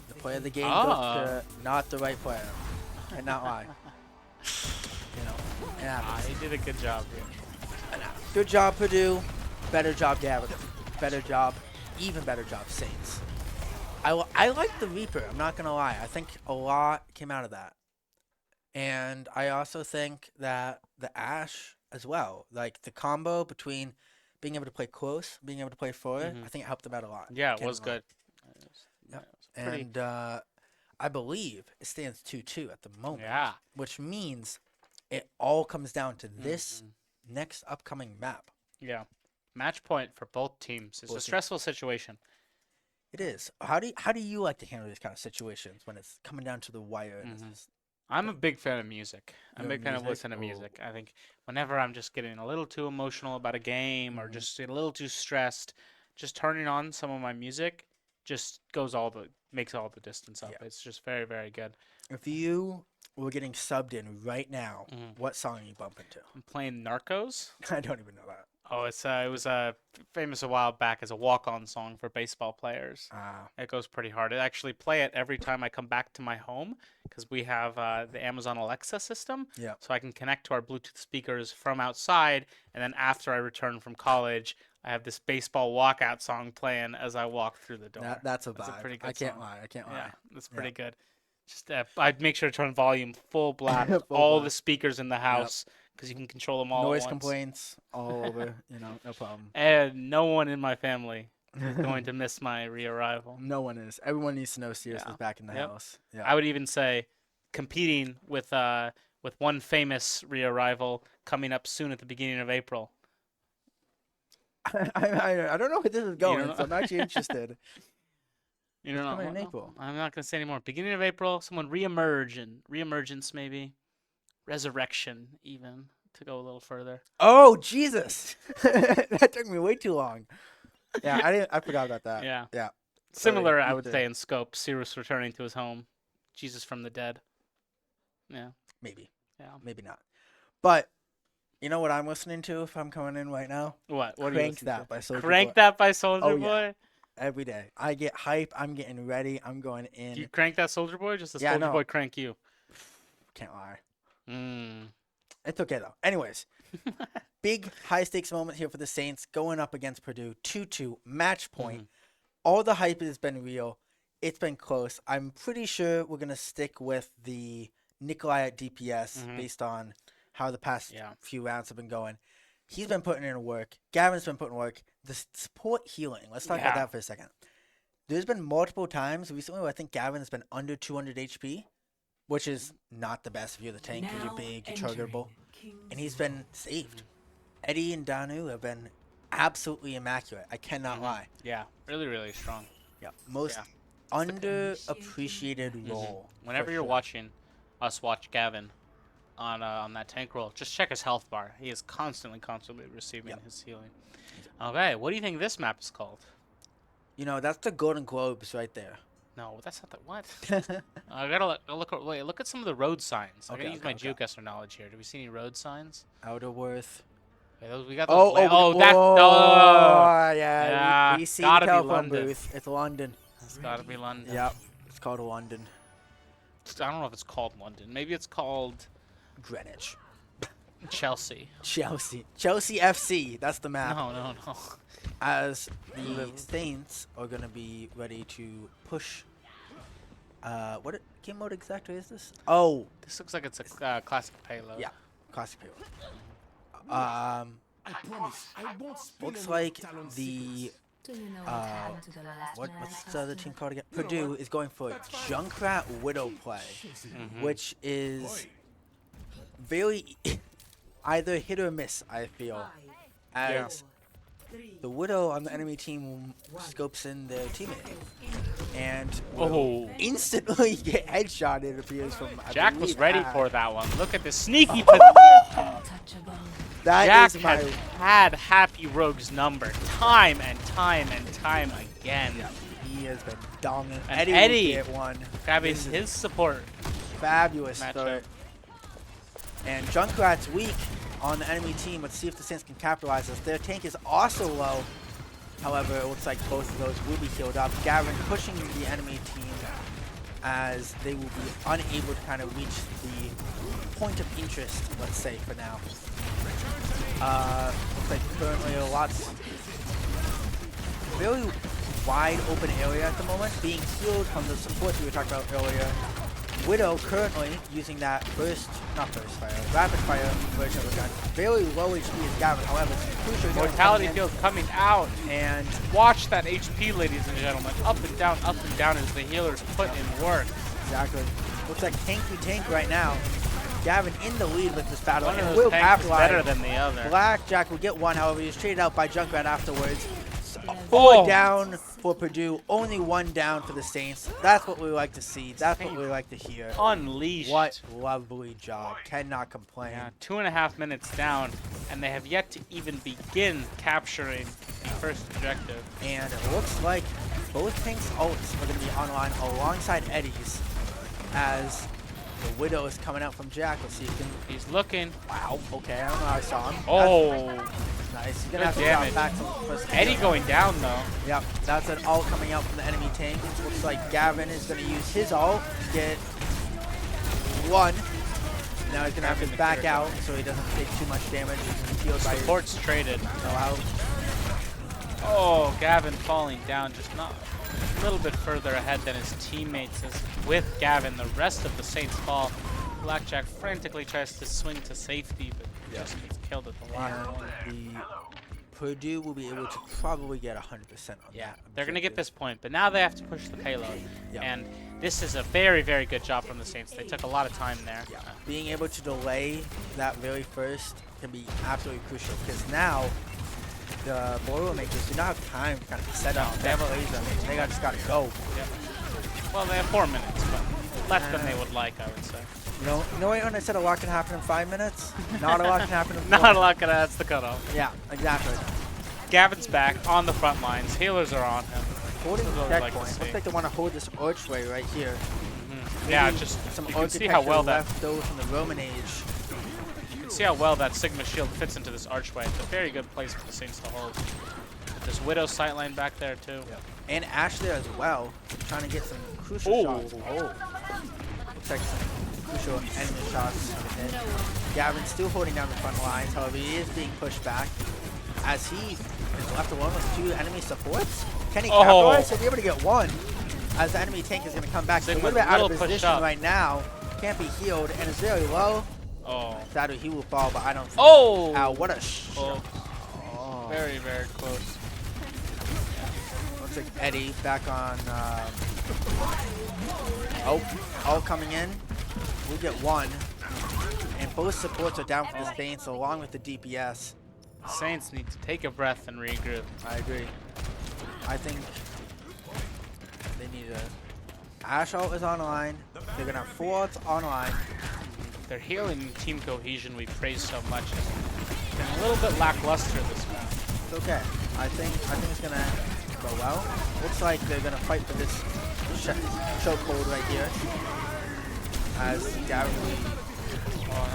the player of the game goes to not the right player. And not lie. You know, it happens. He did a good job here. Good job, Purdue. Better job, Gavin. Better job. Even better job, Saints. I like the Reaper. I'm not going to lie. I think a lot came out of that. And I also think that the Ash as well. Like the combo between being able to play close, being able to play forward, I think it helped them out a lot. Yeah, it was good. And I believe it stands 2-2 at the moment. Yeah. Which means it all comes down to this next upcoming map. Yeah. Match point for both teams. It's a stressful situation. It is. How do you like to handle these kind of situations when it's coming down to the wire? I'm a big fan of music. I'm a big fan of listening to music. I think whenever I'm just getting a little too emotional about a game or just a little too stressed, just turning on some of my music just makes all the distance up. Yeah. It's just very, very good. If you were getting subbed in right now, what song are you bumping to? I'm playing Narcos. I don't even know that. Oh, it was famous a while back as a walk-on song for baseball players. It goes pretty hard. I actually play it every time I come back to my home because we have the Amazon Alexa system. Yeah. So I can connect to our Bluetooth speakers from outside, and then after I return from college, I have this baseball walkout song playing as I walk through the door. That's a vibe. It's a pretty good I can't song. lie. I can't lie. Yeah, that's pretty good. Just I'd make sure to turn volume full blast, all the speakers in the house. Because you can control them all Noise at once. complaints all over, no problem. And no one in my family is going to miss my rearrival. No one is. Everyone needs to know Sears is back in the house. Yeah. I would even say competing with one famous rearrival coming up soon at the beginning of April. I don't know where this is going, so I'm actually interested. You don't know. Coming in April. I'm not going to say anymore. Beginning of April, someone reemergence maybe. Resurrection, even, to go a little further. Oh, Jesus. That took me way too long. Yeah, I forgot about that. Yeah. Yeah. Similar, I would say, in scope. Cyrus returning to his home. Jesus from the dead. Yeah. Maybe. Yeah. Maybe not. But you know what I'm listening to if I'm coming in right now? What? What Crank That by Soulja Boy. Crank That by Soulja Boy? Yeah. Every day. I get hype. I'm getting ready. I'm going in. Do you crank that Soulja Boy? Just the Soulja Boy crank you? Can't lie. Mm. It's okay, though. Anyways, big high-stakes moment here for the Saints going up against Purdue. 2-2, match point. All the hype has been real. It's been close. I'm pretty sure we're going to stick with the Nikolai at DPS based on how the past few rounds have been going. He's been putting in work. Gavin's been putting work. The support healing. Let's talk about that for a second. There's been multiple times recently where I think Gavin's been under 200 HP. Which is not the best if you're the tank because you're big, you're triggerable. And he's been saved. Eddie and Danu have been absolutely immaculate. I cannot lie. Yeah, really, really strong. Yeah, most underappreciated role. Whenever you're watching us watch Gavin, on that tank roll. Just check his health bar. He is constantly receiving Yep. his healing. Okay, what do you think this map is called? You know, that's the Golden Globes right there. No, that's not the what. I gotta look. Wait, look at some of the road signs. I Okay, gotta use okay, my okay. geocaster knowledge here. Do we see any road signs? Outerworth. Wait, we got those. That's yeah. yeah. We see the Gotta be telephone London. booth. It's London. It's gotta be London. Yep. It's called London. I don't know if it's called London. Maybe it's called Greenwich. Chelsea. Chelsea. Chelsea FC. That's the map. No. As the Saints are going to be ready to push. What game mode exactly is this? Oh, This looks like it's a classic payload. yeah. Classic payload. I promise I won't spill Looks any like talent the secrets. Do you know what happened to the last what's the other team called again? Purdue is going for Junkrat Widow play, which is very either hit or miss. I feel as the Widow on the enemy team scopes in their teammate and will instantly get headshot. It appears from Jack was ready for that one. Look at this sneaky. untouchable? that. Jack Is my had Happy Rogue's number time and time again. he has been dominant. And Eddie, Eddie will get one. grabbing This is his support. Fabulous matchup. start. And Junkrat's weak on the enemy team. Let's see if the Saints can capitalize this. Their tank is also low. However, it looks like both of those will be healed up. Gavin pushing the enemy team as they will be unable to kind of reach the point of interest, let's say, for now. Looks like currently a lot's very wide open area at the moment, being healed from the support we were talking about earlier. Widow currently using that rapid fire version of the gun. Very low HP is Gavin, however, Crucial Mortality field coming out. and Watch that HP, ladies and gentlemen. Up and down as the healers put in work. exactly. Looks like tank to tank right now. Gavin in the lead with this battle One of and those will tanks is capitalize. better than the other. Blackjack will get one, however, he's traded out by Junkrat afterwards. Oh. 4 down for Purdue, only 1 down for the Saints. That's what we like to see. That's what we like to hear. Unleashed. What lovely job. Cannot complain. Yeah, 2.5 minutes down, and they have yet to even begin capturing the first objective. And it looks like both tanks' ults are going to be online alongside Eddie's as the Widow is coming out from Jack. Let's see if he can. He's looking. Wow, okay, I don't know how I saw him. Oh, That's nice. He's going good to have to damage. drop back to first Eddie kill. going down though. Yep, that's an ult coming out from the enemy tank. Looks like Gavin is going to use his ult to get 1. Now he's going to have to back out so he doesn't take too much damage. He's healed by his Support's traded. out. Oh, Gavin falling down, just not a little bit further ahead than his teammates. As with Gavin, the rest of the Saints fall. Blackjack frantically tries to swing to safety, but just gets killed at the last moment. And the Purdue will be able to probably get 100% on Yeah, that. they're going to get objective. this point, but now they have to push the payload. Yeah. And this is a very, very good job from the Saints. They took a lot of time there. Yeah. Being able to delay that very first can be absolutely crucial because now the Boilermakers do not have time to kind of set up. They have a laser. They just got to go. Yep. Well, they have 4 minutes, but less than they would like, I would say. You know when I said a lot can happen in 5 minutes? Not a lot can happen in 4. Not a lot gonna, that's the cutoff. Yeah, exactly. Gavin's back on the front lines. Healers are on him. Holding That's the what I'd like to checkpoint. see. Looks like they want to hold this archway right here. Yeah, Maybe just some you can see how well that left over from the Roman age. you can see how well that Sigma shield fits into this archway. It's a very good place for the Saints to hold. There's Widow sightline back there too. And Ash there as well, trying to get some crucial shots. Oh, looks like some crucial enemy shots. to hit. Gavin's still holding down the front lines, however, he is being pushed back as he is left alone with 2 enemy supports. Can he capitalize? He'll be able to get 1 as the enemy tank is going to come back. He's a little bit out of position right now. Can't be healed and is very low. Oh. Sadly, he will fall, but I don't think. Oh! Ow, what a shot. Oh. Very, very close. Looks like Eddie back on. Oh, coming in. We'll get 1. And both supports are down for the Saints along with the DPS. Saints need to take a breath and regroup. I agree. I think they need a. Ash ult is online. They're going to have 4 ults online. their healing and team cohesion we praise so much has been a little bit lackluster this map. It's okay. I think it's gonna go well. Looks like they're gonna fight for this chokehold right here. As Gavin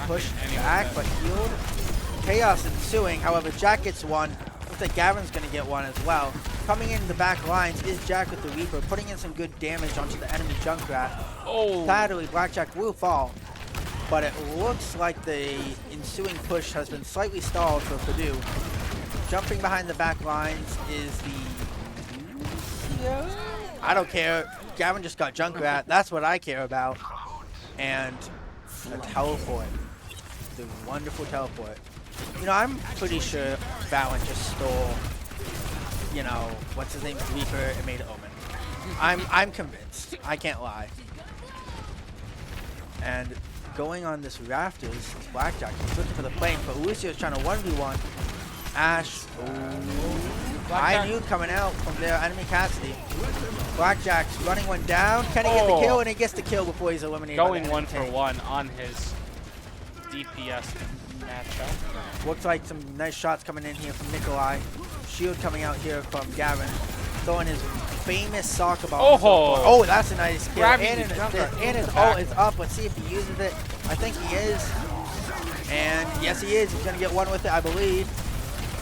pushed back, but healed. Chaos ensuing. However, Jack gets one. Looks like Gavin's gonna get one as well. Coming in the back lines is Jack with the Reaper, putting in some good damage onto the enemy Junkrat. Oh! Sadly, Blackjack will fall, but it looks like the ensuing push has been slightly stalled for Purdue. Jumping behind the back lines is the... I don't care. Gavin just got Junkrat. That's what I care about. And a teleport. The wonderful teleport. You know, I'm pretty sure Valen just stole, you know, what's his name, Reaper, and made it Omen. I'm convinced. I can't lie. And going on this rafters, Blackjack is looking for the plane, but Lucio's trying to 1v1. Ash, high nuke coming out from their enemy Cassidy. Blackjack's running one down. Can he get the kill? And he gets the kill before he's eliminated. Going 1-for-1 on his DPS matchup. Looks like some nice shots coming in here from Nikolai. Shield coming out here from Gavin. Throwing his famous soccer ball. Oh, that's a nice kill. And his ult is up. Let's see if he uses it. I think he is. And yes, he is. He's going to get one with it, I believe.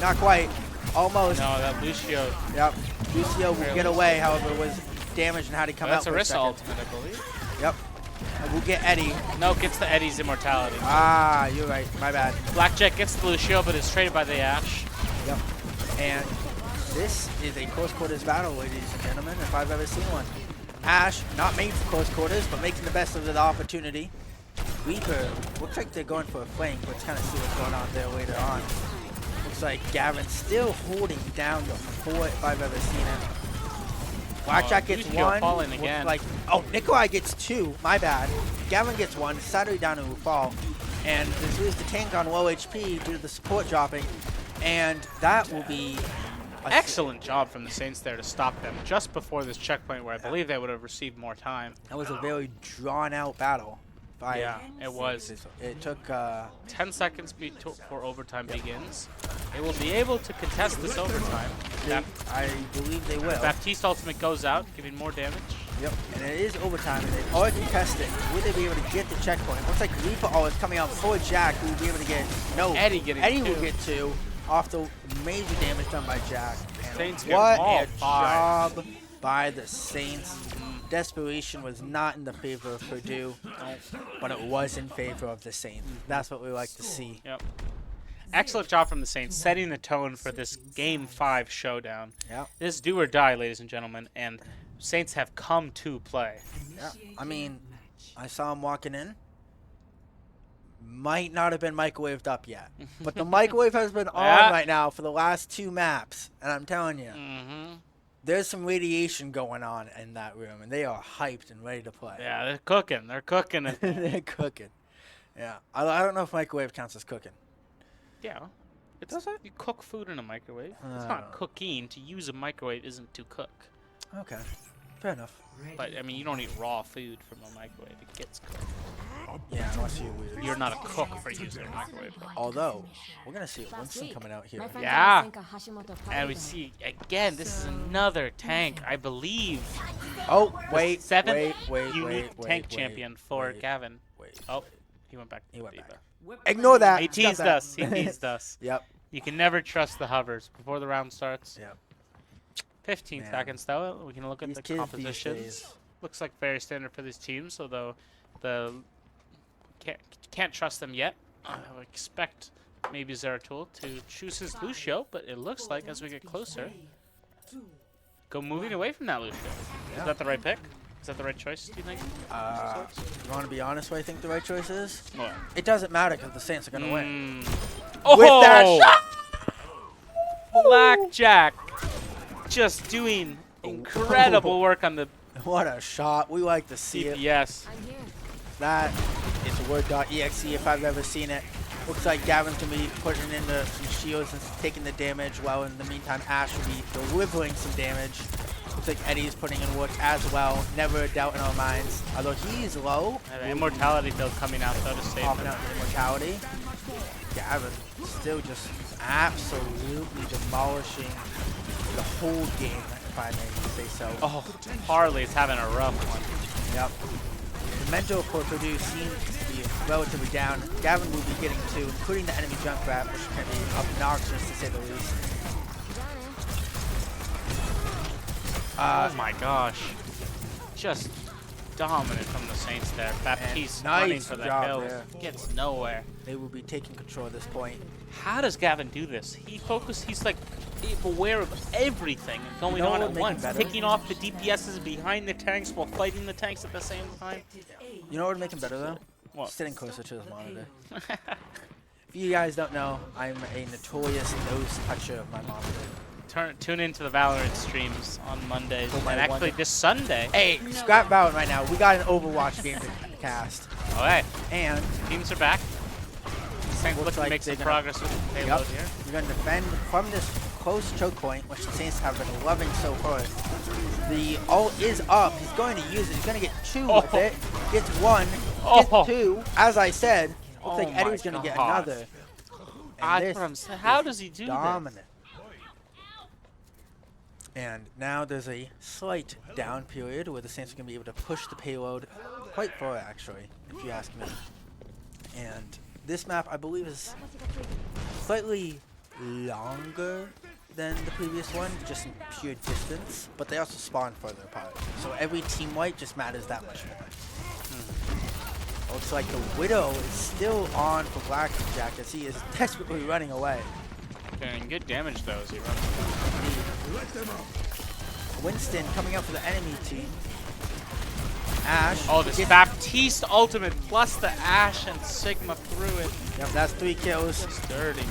Not quite. Almost. No, that Lucio. Yep. Lucio will get away, however, it was damaged and had to come out for a second. That's Arissa ultimate, I believe. Yep. And we'll get Eddie. No, gets the Eddie's immortality. Ah, you're right. My bad. Blackjack gets the Lucio, but is traded by the Ashe. Yep. And this is a close quarters battle, ladies and gentlemen, if I've ever seen one. Ashe, not made for close quarters, but making the best of the opportunity. Reaper, looks like they're going for a flank. Let's kind of see what's going on there later on. Looks like Gavin still holding down the fort if I've ever seen it. Blackjack gets one. Falling again. Like, oh, Nikolai gets two. My bad. Gavin gets one. Saturday down will fall. And this is the tank on low HP due to the support dropping. And that will be... Excellent job from the Saints there to stop them just before this checkpoint where I believe they would have received more time. That was a very drawn-out battle. Yeah, it was. It took 10 seconds before overtime begins. They will be able to contest this overtime. I believe they will. Baptiste ultimate goes out, giving more damage. Yep, and it is overtime, and they are contesting. Will they be able to get the checkpoint? It looks like Reaper all is coming out for Jack, who will be able to get... No, Eddie will get two off the major damage done by Jack. Saints what a job by the Saints. Desperation was not in the favor of Purdue, but it was in favor of the Saints. That's what we like to see. Yep. Excellent job from the Saints, setting the tone for this Game 5 showdown. Yep. This is do or die, ladies and gentlemen, and Saints have come to play. Yeah. I mean, I saw him walking in. Might not have been microwaved up yet, but the microwave has been on right now for the last two maps, and I'm telling you. There's some radiation going on in that room, and they are hyped and ready to play. Yeah, they're cooking. They're cooking. They're cooking. Yeah. I don't know if microwave counts as cooking. Yeah. It doesn't. You cook food in a microwave. It's not cooking. To use a microwave isn't to cook. Okay. Fair enough. But, I mean, you don't eat raw food from a microwave. It gets cooked. Yeah, unless you're not a cook for using a microwave. Although, we're going to see Winston coming out here. Yeah. And we see, again, this is another tank, I believe. Oh, wait. Seventh unique tank champion for Gavin. Oh, he went back. He went back. Ignore that. He teased us. He teased us. Yep. You can never trust the hovers before the round starts. Yep. 15 seconds, though. We can look at the compositions. Looks like very standard for these teams, although the can't trust them yet. I would expect maybe Zeratul to choose his Lucio, but it looks like as we get closer, go moving away from that Lucio. Yeah. Is that the right pick? Is that the right choice, do you think? You want to be honest what I think the right choice is? What? It doesn't matter because the Saints are going to win. Oh! With that shot! Blackjack just doing incredible work on the... What a shot. We like to see it. Yes. That is Word.exe if I've ever seen it. Looks like Gavin's going to be putting into some shields and taking the damage, while in the meantime Ash will be delivering some damage. Looks like Eddie's putting in work as well. Never a doubt in our minds. Although he's low, And the immortality build coming out though to save popping him. out the immortality. Gavin still just absolutely demolishing the whole game, if I may say so. Oh, Harley's having a rough one. Yep. The mental for Purdue seems to be relatively down. Gavin will be getting two, including the enemy Junkrat, which can be obnoxious to say the least. Oh my gosh. Just dominant from the Saints there. Baptiste running nice for the job hills. there. Gets nowhere. They will be taking control at this point. How does Gavin do this? He's like aware of everything going know on what at would make him once. better? Picking off the DPSs behind the tanks while fighting the tanks at the same time. You know what would make him better though? What? Sitting closer to his monitor. If you guys don't know, I'm a notorious nose toucher of my monitor. Tune into the Valorant streams on Mondays. For my And actually one- this Sunday. Hey, scrap Valorant right now. We got an Overwatch game to cast. Okay. And Teams are back. Saints Looks looking to like make some they're gonna- progress with the payload Yep. here. We're going to defend from this close choke point, which the Saints have been loving so far. The ult is up. He's going to use it. He's going to get two with Oh. it. Gets one. Oh. Gets two. As I said, looks Oh like my Eddie's going to get God. another. That's this what I'm saying. How is does he do that? dominant. And now there's a slight down period where the Saints are going to be able to push the payload quite far, actually, if you ask me. And this map, I believe, is slightly longer than the previous one, just in pure distance, but they also spawn further apart. So every team wipe just matters that much more. Looks like the Widow is still on for Blackjack as he is desperately running away. Doing good damage though as he runs away. Winston coming out for the enemy team. Ash. Oh, this gets- Baptiste ultimate plus the Ash and Sigma through it. Yep, that's 3 kills. It's dirty.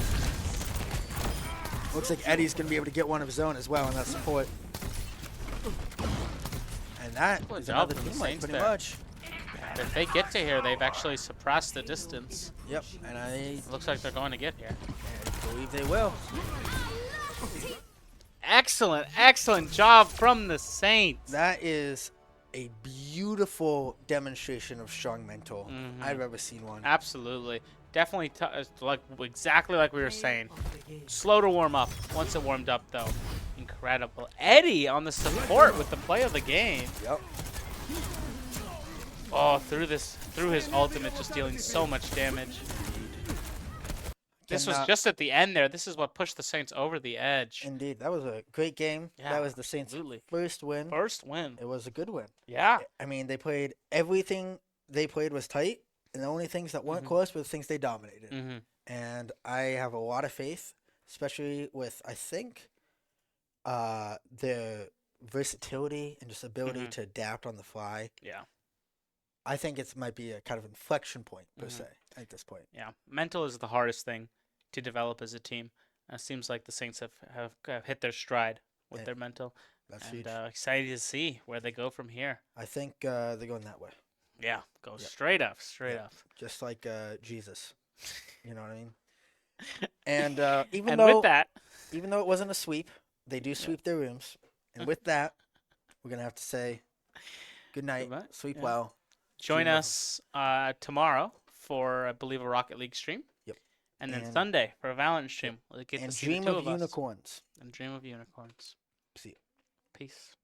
Looks like Eddie's going to be able to get one of his own as well in that support. And that Good is job another from the team wipe, Saints pretty there. much. And if they get to here, they've actually suppressed the distance. Yep, and I It looks like they're going to get here. believe they will. Excellent, excellent job from the Saints. That is a beautiful demonstration of strong mental Mhm. I've ever seen one. Absolutely. Definitely like exactly like we were saying. Slow to warm up. Once it warmed up though. Incredible. Eddie on the support with the play of the game. Yep. Oh, through his ultimate, just dealing so much damage. This was Cannot- just at the end there. This is what pushed the Saints over the edge. Indeed, that was a great game. Yeah, That was the Saints' absolutely. first win. First win. It was a good win. Yeah. I mean, they played everything they played was tight, and the only things that weren't Mhm. close were the things they dominated. Mm-hmm. And I have a lot of faith, especially with I think their versatility and just ability Mhm. to adapt on the fly. Yeah. I think it might be a kind of inflection point per Mhm. se at this point. Yeah. Mental is the hardest thing to develop as a team. It seems like the Saints have hit their stride with Yeah. their mental. That's And huge. excited to see where they go from here. I think they're going that way, Yeah. Go Yep. straight up. Straight Yep. up. just like Jesus. You know what I mean? And even And though with that, even though it wasn't a sweep, they do sweep their rooms. And with that, we're gonna have to say good night, Goodbye. sleep Yeah. well. join Dream of- us tomorrow for, I believe, a Rocket League stream. Yep. And then And- Sunday for a Valorant stream. We'll get And to see dream the two of of us. unicorns. And dream of unicorns. See ya. Peace.